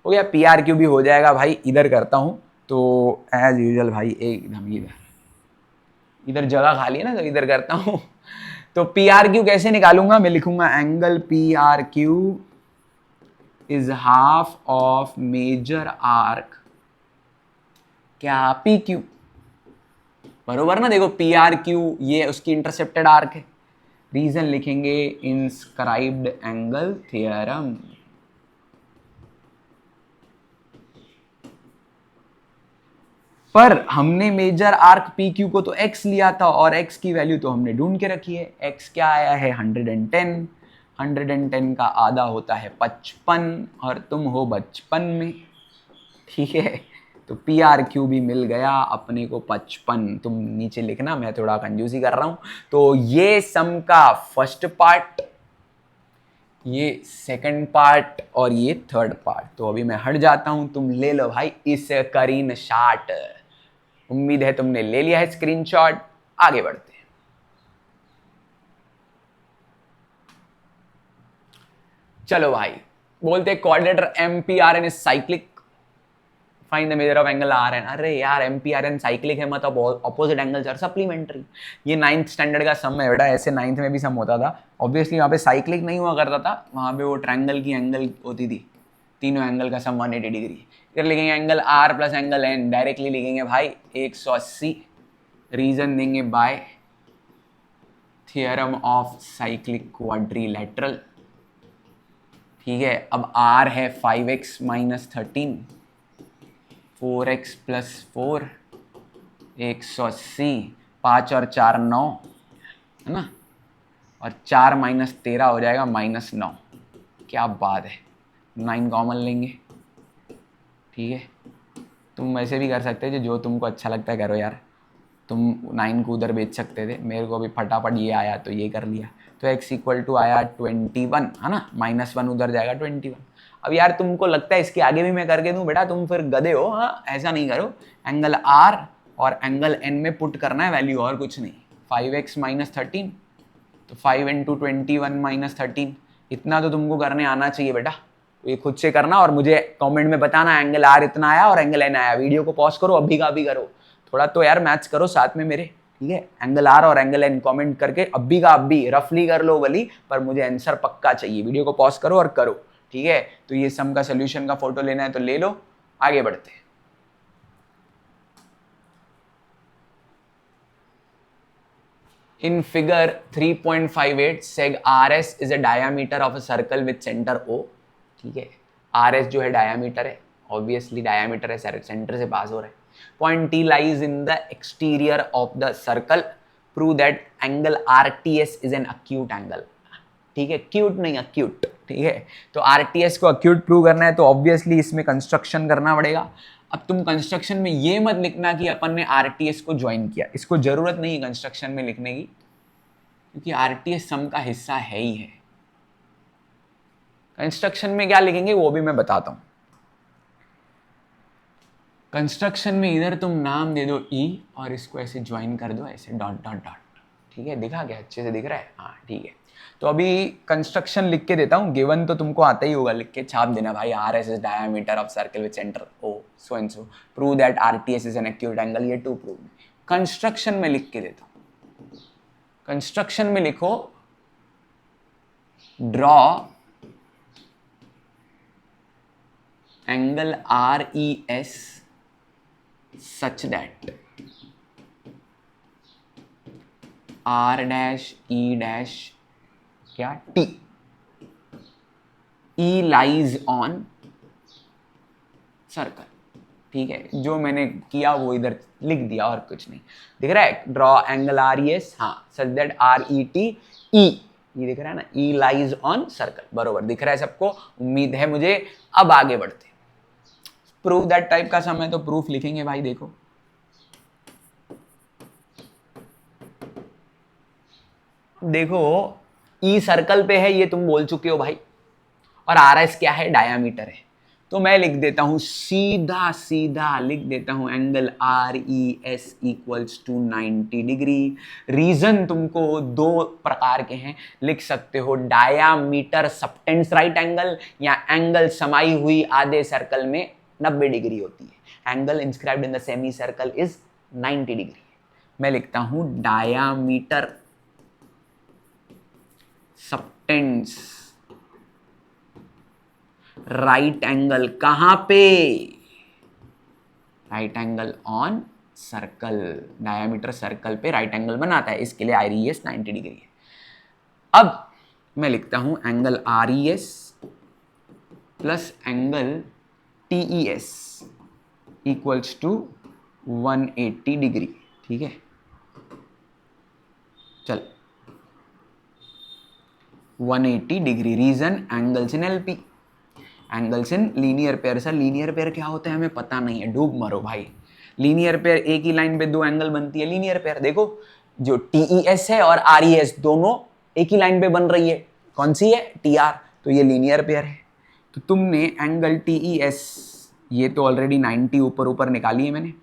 हो गया, PRQ भी हो जाएगा भाई, इधर करता हूं, तो एज यूजुअल भाई एकदम इधर जगह खाली है ना, तो इधर करता हूं। तो PRQ कैसे निकालूंगा, मैं लिखूंगा angle PRQ is half of major arc क्या, PQ, बरोबर ना, देखो PRQ ये उसकी इंटरसेप्टेड आर्क है, रीजन लिखेंगे इंस्क्राइब्ड एंगल थ्योरम। पर हमने मेजर आर्क PQ को तो X लिया था और X की वैल्यू तो हमने ढूंढ के रखी है, X क्या आया है 110, 110 का आधा होता है 55 और तुम हो बचपन में, ठीक है। तो PRQ भी मिल गया अपने को 55, तुम नीचे लिखना, मैं थोड़ा कंजूसी कर रहा हूं। तो ये सम का फर्स्ट पार्ट, ये सेकंड पार्ट और ये थर्ड पार्ट। तो अभी मैं हट जाता हूं, तुम ले लो भाई इस स्क्रीनशॉट, उम्मीद है तुमने ले लिया है स्क्रीनशॉट, आगे बढ़ते हैं। चलो भाई, बोलते coordinator MPRN is cyclic, find the measure of angle RN। अरे यार MPRN साइक्लिक है, मतलब ऑपोजिट एंगल्स आर सप्लीमेंट्री, ये 9th स्टैंडर्ड का सम है बेटा, ऐसे 9th में भी सम होता था, ऑब्वियसली वहाँ पे साइक्लिक नहीं हुआ करता था, वहाँ पे वो ट्रायंगल की एंगल होती थी, तीनों एंगल का सम 180 डिग्री। इधर लिखेंगे angle R plus angle N, directly लिखेंगे भाई 180, रीजन देंगे by theorem of cyclic quadrilateral, ठीक है। अब R है 5x माइनस 13, 4x प्लस 4, 180, 5 और 4 9, है ना, और 4 माइनस 13 हो जाएगा -9, क्या बात है, 9 कॉमन लेंगे, ठीक है। तुम वैसे भी कर सकते थे, जो तुमको अच्छा लगता है करो यार, तुम 9 को उधर बेच सकते थे, मेरे को अभी फटाफट ये आया तो ये कर लिया। तो x इक्वल टू आया 21, है ना, -1 उधर जाएगा 21। अब यार तुमको लगता है इसके आगे भी मैं करके दूं, बेटा तुम फिर गधे हो, हाँ ऐसा नहीं करो, एंगल R और एंगल N में पुट करना है वैल्यू और कुछ नहीं, 5x माइनस 13 तो 5 इंटू 21 माइनस 13, इतना तो तुमको करने आना चाहिए बेटा। ये खुद से करना और मुझे कमेंट में बताना एंगल आर इतना आया और एंगल एन आया। वीडियो को पॉज करो, अभी का अभी करो, थोड़ा तो यार मैथ्स करो साथ में मेरे, ठीक है। एंगल आर और एंगल एन कमेंट करके अभी का अभी रफली कर लो भली, पर मुझे आंसर पक्का चाहिए। वीडियो को पॉज करो और करो, ठीक है। तो ये सम का सोल्यूशन का फोटो लेना है तो ले लो, आगे बढ़ते हैं। In figure 3.58 seg RS is a diameter of a circle with center O, ठीक है। RS जो है डायमीटर है, ऑब्वियसली डायमीटर है, सेंटर से पास हो रहा है। Point T lies in the exterior of the circle, prove that angle RTS is an acute angle, ठीक है। क्यूट नहीं acute, ठीक है। तो RTS को acute प्रूव करना है तो ऑब्वियसली इसमें कंस्ट्रक्शन करना पड़ेगा। अब तुम कंस्ट्रक्शन में ये मत लिखना कि अपन ने आरटीएस को ज्वाइन किया, इसको जरूरत नहीं है कंस्ट्रक्शन में लिखने की, क्योंकि आरटीएस सम का हिस्सा है ही है। कंस्ट्रक्शन में क्या लिखेंगे वो भी मैं बताता हूं। कंस्ट्रक्शन में इधर तुम नाम दे दो ई और इसको ऐसे ज्वाइन कर दो, ऐसे डॉट डॉट डॉट, ठीक है। दिखा क्या, अच्छे से दिख रहा है, हाँ ठीक है। तो अभी कंस्ट्रक्शन लिख के देता हूँ, गिवन तो तुमको आता ही होगा, लिख के छाप देना भाई। R S is diameter of circle with centre O so and so, prove that R T S is an acute angle, ये टू प्रूव। कंस्ट्रक्शन में लिख के देता हूँ। कंस्ट्रक्शन में लिखो draw angle R E S such that R dash E dash क्या T E lies on circle, ठीक है। जो मैंने किया वो इधर लिख दिया और कुछ नहीं। दिख रहा है draw angle R E S, हाँ such that R E T E, ये दिख रहा है ना, ई लाइज ऑन सर्कल, बरोबर दिख रहा है सबको, उम्मीद है मुझे। अब आगे बढ़ते, प्रूफ दैट टाइप का समय तो प्रूफ लिखेंगे भाई। देखो देखो ई सर्कल पे है, ये तुम बोल चुके हो भाई, और आर एस क्या है, डायामीटर है। तो मैं लिख देता हूं सीधा सीधा लिख देता हूं angle R E S equals to 90 degree. Reason तुमको दो प्रकार के हैं, लिख सकते हो डायामीटर सबटेंस राइट एंगल, या एंगल समाई हुई आधे सर्कल में 90 डिग्री होती है। Angle inscribed in the semi circle is 90 degree. मैं लिखता हूं डायामीटर सबटेंस राइट एंगल, कहां पे, right angle on circle. Diameter circle पे राइट एंगल बनाता है, इसके लिए आर ई एस 90 डिग्री है। अब मैं लिखता हूं angle R E S plus angle T E S equals to 180 degree, ठीक है। चल 180 degree, reason angles in LP, angles in linear pair. Sir linear pair क्या होता है हमें पता नहीं है, डूब मरो भाई। लीनियर पेयर एक ही लाइन पे दो एंगल बनती है लीनियर पेयर। देखो जो टीईएस है और आरईएस दोनों एक ही लाइन पे बन रही है, कौन सी है, टीआर, तो ये लीनियर पेयर है। तो तुमने एंगल टीईएस, ये तो ऑलरेडी 90 ऊपर ऊपर निकाली है मैंने,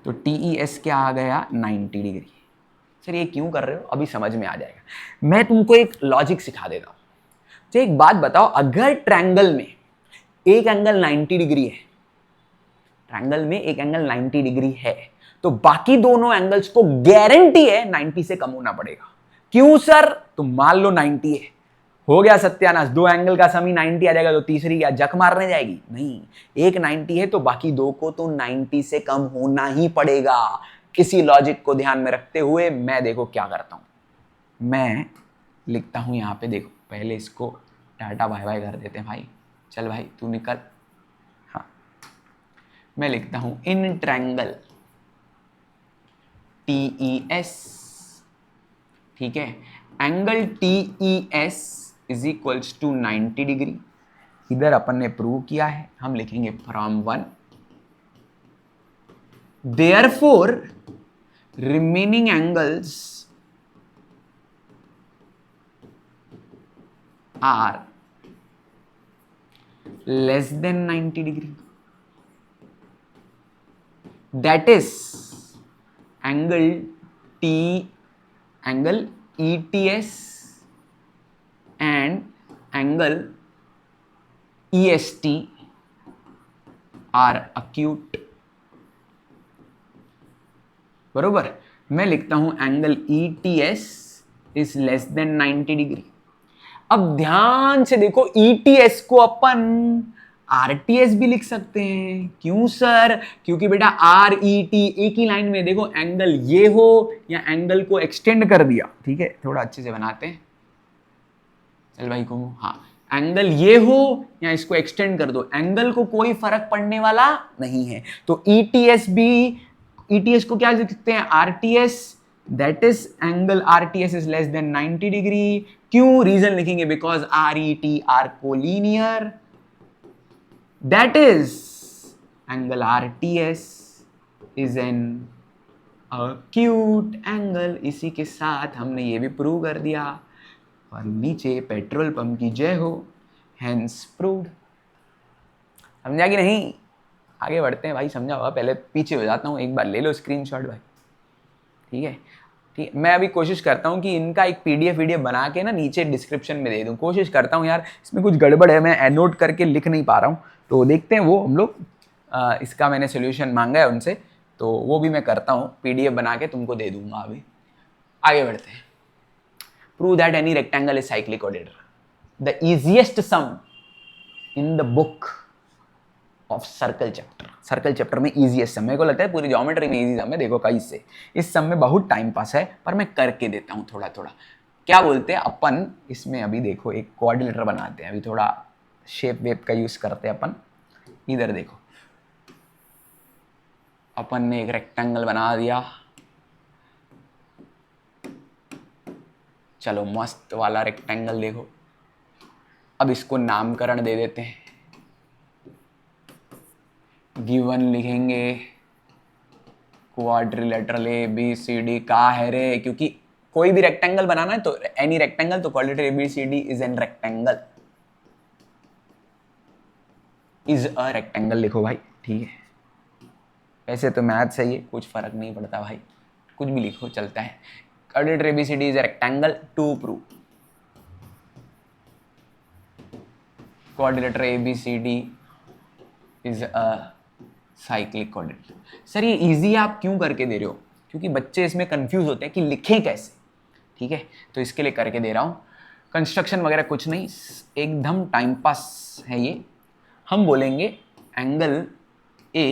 तो टीईएस क्या आ गया 90 डिग्री। सर ये क्यों कर रहे हो, अभी समझ में आ जाएगा। मैं तुमको एक लॉजिक सिखा देता हूं। तो एक बात बताओ, अगर ट्रायंगल में एक एंगल 90 डिग्री है, ट्रायंगल में एक एंगल 90 डिग्री है, तो बाकी दोनों एंगल्स को गारंटी है 90 से कम होना पड़ेगा। क्यों सर, तुम मान लो 90 है, हो गया सत्यानाश, दो एंगल का सम ही 90 आ जाएगा, तो तीसरी क्या जक मारने जाएगी, नहीं। एक 90 है तो बाकी दो को तो 90 से कम होना ही पड़ेगा। किसी लॉजिक को ध्यान में रखते हुए मैं देखो क्या करता हूं, मैं लिखता हूं यहां पे, देखो पहले इसको टाटा बाय बाय कर देते हैं भाई, चल भाई तू निकल। हाँ मैं लिखता हूं इन ट्रायंगल टीईएस, ठीक है, angle TES is equals to 90 degree. इधर अपन ने प्रूव किया है, हम लिखेंगे from 1, therefore remaining angles are less than 90 degree. That is angle T angle ETS and angle EST are acute। बरोबर, मैं लिखता हूं angle ETS is less than 90 degree. अब ध्यान से देखो, ETS को अपन RTS भी लिख सकते हैं। क्यों सर? क्योंकि बेटा RET एक ही लाइन में, देखो एंगल ये हो या एंगल को एक्सटेंड कर दिया, ठीक है, थोड़ा अच्छे से बनाते हैं, चल भाई को, हाँ, एंगल ये हो या इसको एक्सटेंड कर दो, एंगल को कोई फर्क पड़ने वाला नहीं है। तो ETS भी, ETS को क्या लिख सकते हैं? RTS, that is angle RTS is less than 90 degree. क्यों? रीजन लिखेंगे, because RET are collinear, that is angle RTS is an acute angle. इसी के साथ हमने ये भी प्रूव कर दिया, और नीचे पेट्रोल पंप की जय हो, हेंस प्रूव्ड। समझा कि नहीं? आगे बढ़ते हैं भाई, समझा होगा, पहले पीछे हो जाता हूँ, एक बार ले लो स्क्रीनशॉट भाई, ठीक है? ठीक, मैं अभी कोशिश करता हूँ कि इनका एक PDF बना के ना नीचे डिस्क्रिप्शन में दे दूँ, कोशिश करता हूँ यार, इसमें कुछ गड़बड़ है, मैं नोट करके लिख नहीं पा रहा हूँ, तो देखते हैं वो हम लोग, इसका मैंने सोल्यूशन मांगा है उनसे, तो वो भी मैं करता हूँ, PDF बना के तुमको दे दूंगा। अभी आगे बढ़ते हैं। Prove that any rectangle is cyclic quadrature. The easiest sum in the book of circle chapter. Circle chapter में easiest sum, मेरे को लगता है पूरी ज्योमेट्री में easy sum है। देखो कहीं से इस sum में बहुत टाइम पास है, पर मैं करके देता हूँ थोड़ा थोड़ा। क्या बोलते हैं अपन इसमें, अभी देखो एक क्वाड्रिलेटरल बनाते हैं, अभी थोड़ा शेप वेप का यूज करते हैं अपन। इधर देखो, अपन ने एक रेक्टेंगल बना दिया, चलो मस्त वाला रेक्टेंगल देखो। अब इसको नामकरण दे देते हैं, गिवन लिखेंगे क्वाड्रिलेटरल ABCD। का है रे, क्योंकि कोई भी रेक्टेंगल बनाना है तो एनी रेक्टेंगल, तो quadrilateral ABCD is an rectangle, is a rectangle लिखो भाई, ठीक है? वैसे तो मैथ सही है, कुछ फर्क नहीं पड़ता भाई, कुछ भी लिखो चलता है। Quadrilateral ABCD is a rectangle to prove quadrilateral ABCD is a cyclic quadrilateral. Sir ये इजी आप क्यों करके दे रहे हो? क्योंकि बच्चे इसमें कंफ्यूज होते हैं कि लिखें कैसे, ठीक है? तो इसके लिए करके दे रहा हूँ। कंस्ट्रक्शन वगैरह कुछ नहीं, एकदम टाइम पास है ये। हम बोलेंगे angle A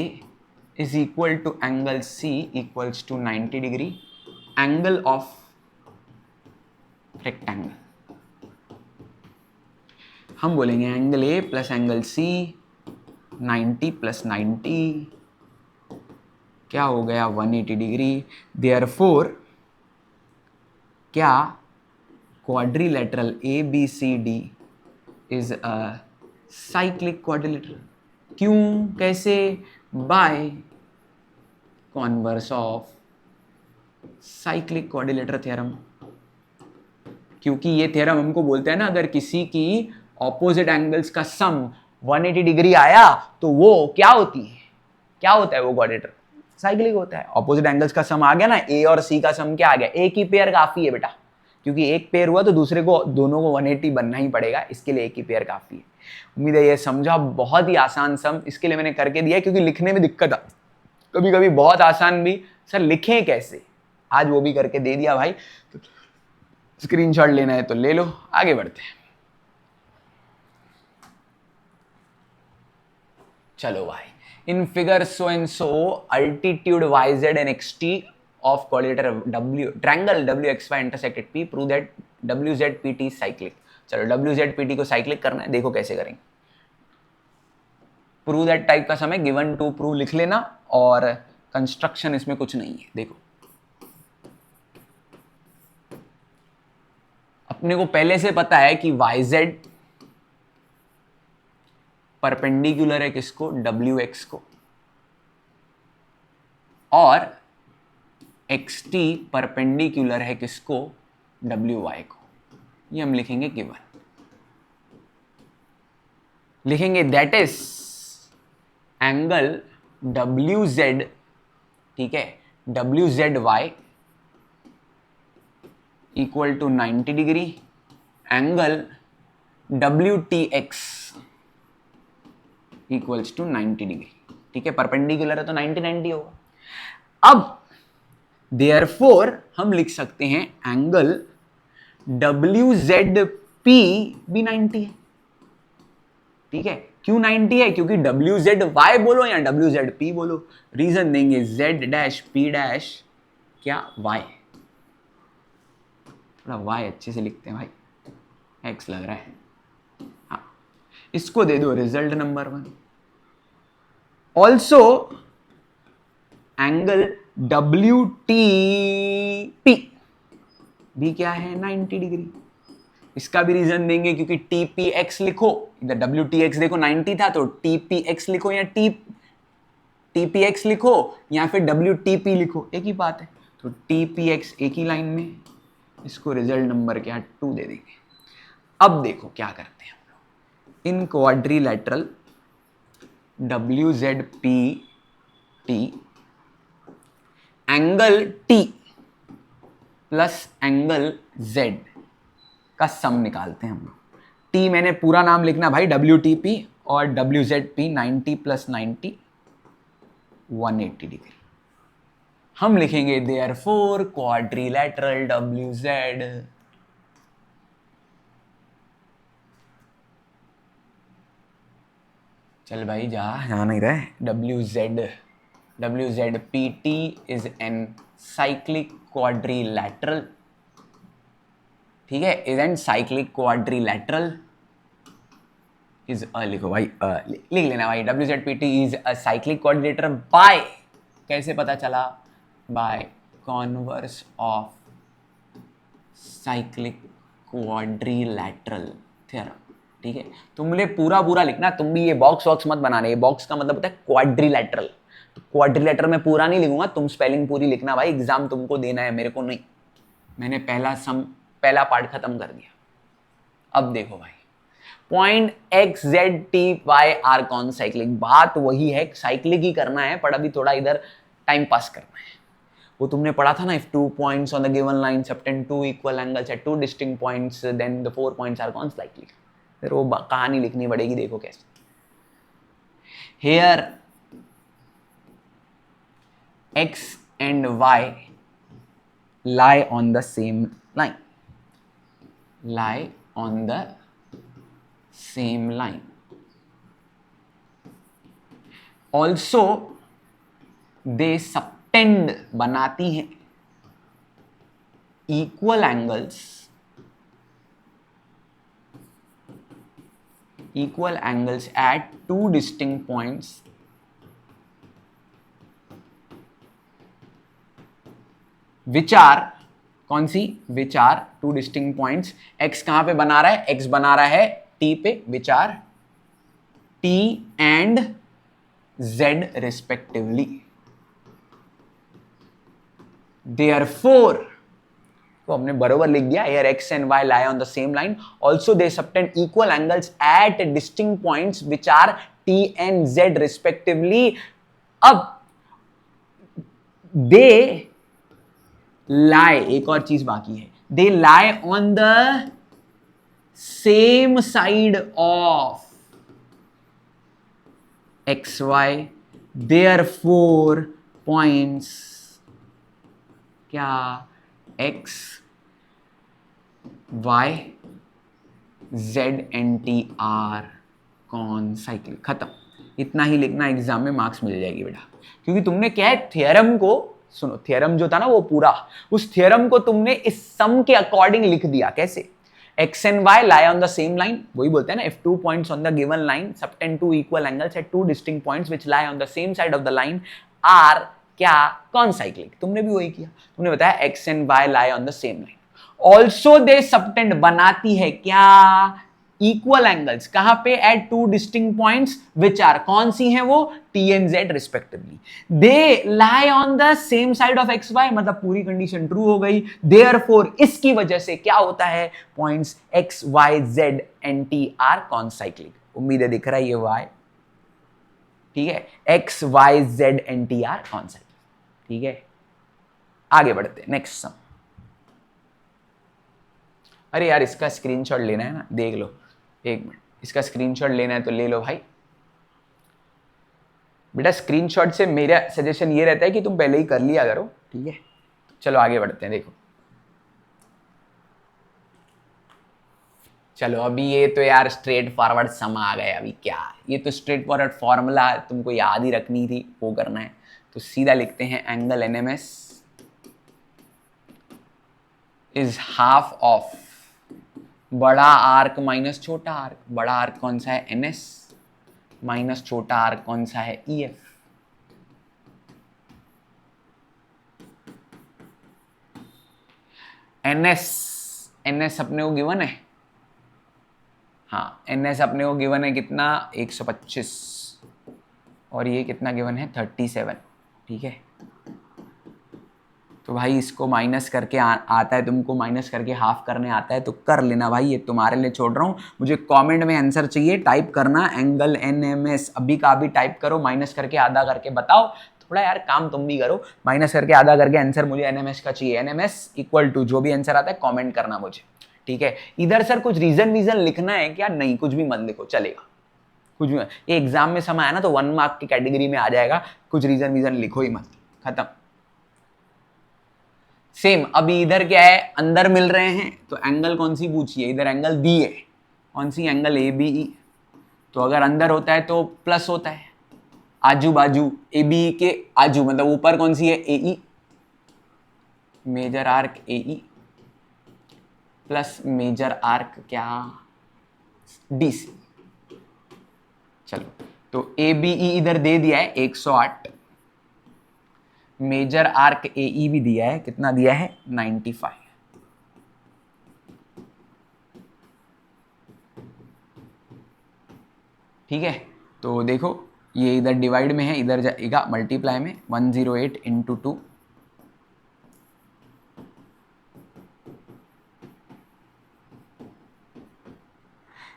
is equal to angle C equals to 90 degree, angle of rectangle. हम बोलेंगे angle A plus angle C 90 plus 90 क्या हो गया? 180 डिग्री। देयरफॉर क्या quadrilateral ABCD is a cyclic quadrilateral? क्यों? कैसे? By converse of cyclic quadrilateral theorem. क्योंकि ये थ्योरम हमको बोलते हैं ना, अगर किसी की ऑपोजिट एंगल्स का सम 180 डिग्री आया तो वो क्या होती है, क्या होता है वो क्वाड्रिलेटरल? साइक्लिक होता है। ऑपोजिट एंगल्स का सम आ गया ना, A और C का सम क्या आ गया? एक ही पेयर काफी है बेटा, क्योंकि एक पेयर हुआ तो दूसरे को, दोनों को 180 बनना ही पड़ेगा, इसके लिए एक ही पेयर काफी है। उम्मीद है ये समझा, बहुत ही आसान सम, इसके लिए मैंने करके दिया क्योंकि लिखने में दिक्कत आ, कभी कभी बहुत आसान भी, सर लिखें कैसे, आज वो भी करके दे दिया भाई। तो स्क्रीनशॉट लेना है तो ले लो, आगे बढ़ते हैं। चलो भाई, in figure so and so altitude YZ and XT of quadrilateral W triangle WXY intersected P, prove that WZPT is cyclic। चलो WZPT को साइक्लिक करना है, देखो कैसे करेंगे। प्रूव दैट टाइप का समय गिवन टू प्रूव लिख लेना, और कंस्ट्रक्शन इसमें कुछ नहीं है। देखो अपने को पहले से पता है कि YZ परपेंडिकुलर है किसको? WX को, और XT परपेंडिकुलर है किसको? WY को। ये हम लिखेंगे गिवन, लिखेंगे दैट इज एंगल WZ ठीक है, W Z Y equal to 90 degree, angle W T X equals to 90 degree, ठीक है, परपेंडिकुलर है तो 90 होगा। अब देयरफॉर हम लिख सकते हैं एंगल डब्ल्यू जेड पी भी 90 है, ठीक है। क्यों 90 है? क्योंकि डब्ल्यू जेड वाई बोलो या डब्ल्यू जेड पी बोलो, रीजन देंगे जेड डैश पी डैश क्या वाई, थोड़ा वाई अच्छे से लिखते हैं भाई, एक्स लग रहा है, हाँ, इसको दे दो result number 1। Also angle W T P भी क्या है 90 डिग्री, इसका भी रीजन देंगे क्योंकि टी पी एक्स लिखो, इधर डब्ल्यू टी एक्स देखो 90 था तो टी पी एक्स लिखो या टी पी एक्स लिखो या फिर डब्ल्यू टी पी लिखो, एक ही बात है। तो टी पी एक्स एक ही लाइन में, इसको रिजल्ट नंबर क्या 2 दे देंगे। अब देखो क्या करते हैं हम लोग, इन quadrilateral W Z P T angle T plus angle Z का सम निकालते हैं हम लोग। टी मैंने पूरा नाम लिखना भाई डब्ल्यू टी पी, और W Z P 90 plus 90 180 degree. हम लिखेंगे देयरफॉर क्वाड्रिलेटरल डब्ल्यू जेड चल भाई जा नहीं रहे, W Z P T is an cyclic quadrilateral, ठीक है, is an cyclic quadrilateral is लिखो भाई, लिख लेना भाई, W Z P T is a cyclic quadrilateral by, कैसे पता चला, by converse of cyclic quadrilateral theorem, ठीक है। तुमने पूरा लिखना, तुम भी ये बॉक्स वॉक्स मत बनाने, ये बॉक्स का मतलब होता है क्वाड्रिलेटरल, तो क्वाड्रिलेटरल में पूरा नहीं लिखूंगा, तुम स्पेलिंग पूरी लिखना भाई, एग्जाम तुमको देना है, मेरे को नहीं, मैंने पहला पार्ट खत्म कर दिया। अब देखो भाई, point X Z T Y are concyclic, बात वही है, साइक्लिक ही करना है, पर अभी थोड़ा इधर टाइम पास करना है। वो तुमने पढ़ा था ना, if 2 points on the given line subtend 2 equal angles at 2 distinct points then the 4 points are concyclic, फिर वो कहानी लिखनी पड़ेगी, देखो कैसे। Here x and y lie on the same line, lie on the same line. Also they subtend बनाती हैं equal angles at 2 distinct points which are कौन सी, which are 2 distinct points, x कहां पे बना रहा है, x बना रहा है t पे, which are t and z respectively, therefore तो हमने बरोबर लिख दिया, here x and y lie on the same line, also they subtend equal angles at distinct points which are t and z respectively. अब they lie, एक और चीज बाकी है, they lie on the same side of xy, therefore points क्या x y z and t are concyclic, खत्म। इतना ही लिखना, एग्जाम में मार्क्स मिल जाएगी बेटा, क्योंकि तुमने क्या है, थ्योरम को सुनो, थ्योरम जो था ना वो पूरा, उस थ्योरम को तुमने इस सम के अकॉर्डिंग लिख दिया। कैसे, x and y lie on the same line, वही बोलते हैं ना, if 2 points on the given line subtend 2 equal angles at 2 distinct points which lie on the same side of the line are क्या कौन cyclic, तुमने भी वही किया, तुमने बताया x and y lie on the same line, also they subtend बनाती है क्या, इक्वल एंगल्स, कहां पे, at 2 distinct points which are, कौन सी हैं वो, T and Z respectively, they lie on the same side of X Y, मतलब पूरी कंडीशन ट्रू हो गई, देयरफॉर इसकी वजह से क्या होता है, points X Y Z and T are concyclic, उम्मीद है दिख रहा है ये वाई, ठीक है, X Y Z and T are concyclic, ठीक है, आगे बढ़ते हैं नेक्स्ट सम। अरे यार इसका स्क्रीनशॉट लेना है ना, देख लो, एक मिनट, इसका स्क्रीनशॉट लेना है तो ले लो भाई। बेटा स्क्रीनशॉट से मेरा सजेशन ये रहता है कि तुम पहले ही कर लिया करो, ठीक है। चलो आगे बढ़ते हैं, देखो चलो अभी ये तो यार स्ट्रेट फॉरवर्ड सम आ गया, अभी क्या, ये तो स्ट्रेट फॉरवर्ड फॉर्मूला तुमको याद ही रखनी थी, वो करना है। तो सीधा लिखते हैं angle NMS is half of बड़ा आर्क माइनस छोटा आर्क। बड़ा आर्क कौन सा है, एनएस, माइनस छोटा आर्क कौन सा है, ईएफ। एनएस, एनएस अपने को गिवन है, हाँ एनएस अपने को गिवन है कितना, 125, और ये कितना गिवन है, 37, ठीक है। तो भाई इसको माइनस करके आता है तुमको, माइनस करके हाफ करने आता है तो कर लेना भाई, ये तुम्हारे लिए छोड़ रहा हूँ। मुझे कमेंट में आंसर चाहिए, टाइप करना एंगल एनएमएस, अभी का अभी टाइप करो, माइनस करके आधा करके बताओ। थोड़ा यार काम तुम भी करो, माइनस करके आधा करके आंसर मुझे एनएमएस का चाहिए। एनएमएस इक्वल टू जो भी आंसर आता है कॉमेंट करना मुझे, ठीक है। इधर सर कुछ रीजन वीजन लिखना है क्या, नहीं कुछ भी मत लिखो चलेगा, कुछ भी। ये एग्जाम में समय आया ना तो 1 मार्क की कैटेगरी में आ जाएगा, कुछ रीजन वीजन लिखो ही मत, खत्म। सेम अभी इधर क्या है, अंदर मिल रहे हैं तो एंगल कौन सी पूछिए, इधर एंगल दी है, कौन सी, एंगल ए बी ई। तो अगर अंदर होता है तो प्लस होता है, आजू बाजू ए बी के आजू, मतलब ऊपर कौन सी है, A E, major arc A E plus major arc क्या, डी सी। चलो तो ए बी ई इधर दे दिया है 108, मेजर आर्क ए ई भी दिया है, कितना दिया है, 95। ठीक है, तो देखो ये इधर डिवाइड में है, इधर जाएगा मल्टीप्लाई में, 108 इंटू 2,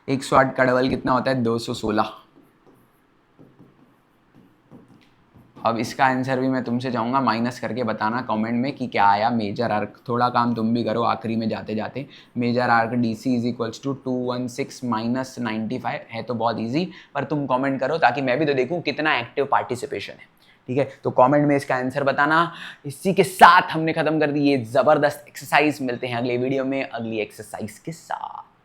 एक 108 का डबल कितना होता है, 216। अब इसका आंसर भी मैं तुमसे चाहूँगा माइनस करके बताना कमेंट में कि क्या आया। मेजर आर्क, थोड़ा काम तुम भी करो आखिरी में जाते जाते। Measure arc D C is equals to 216 minus 95 है, तो बहुत इजी, पर तुम कमेंट करो ताकि मैं भी तो देखूँ कितना एक्टिव पार्टिसिपेशन है, ठीक है। तो कमेंट में इसका आंसर बताना। इसी के साथ हमने खत्म कर दी ये ज़बरदस्त एक्सरसाइज, मिलते हैं अगले वीडियो में अगली एक्सरसाइज के साथ।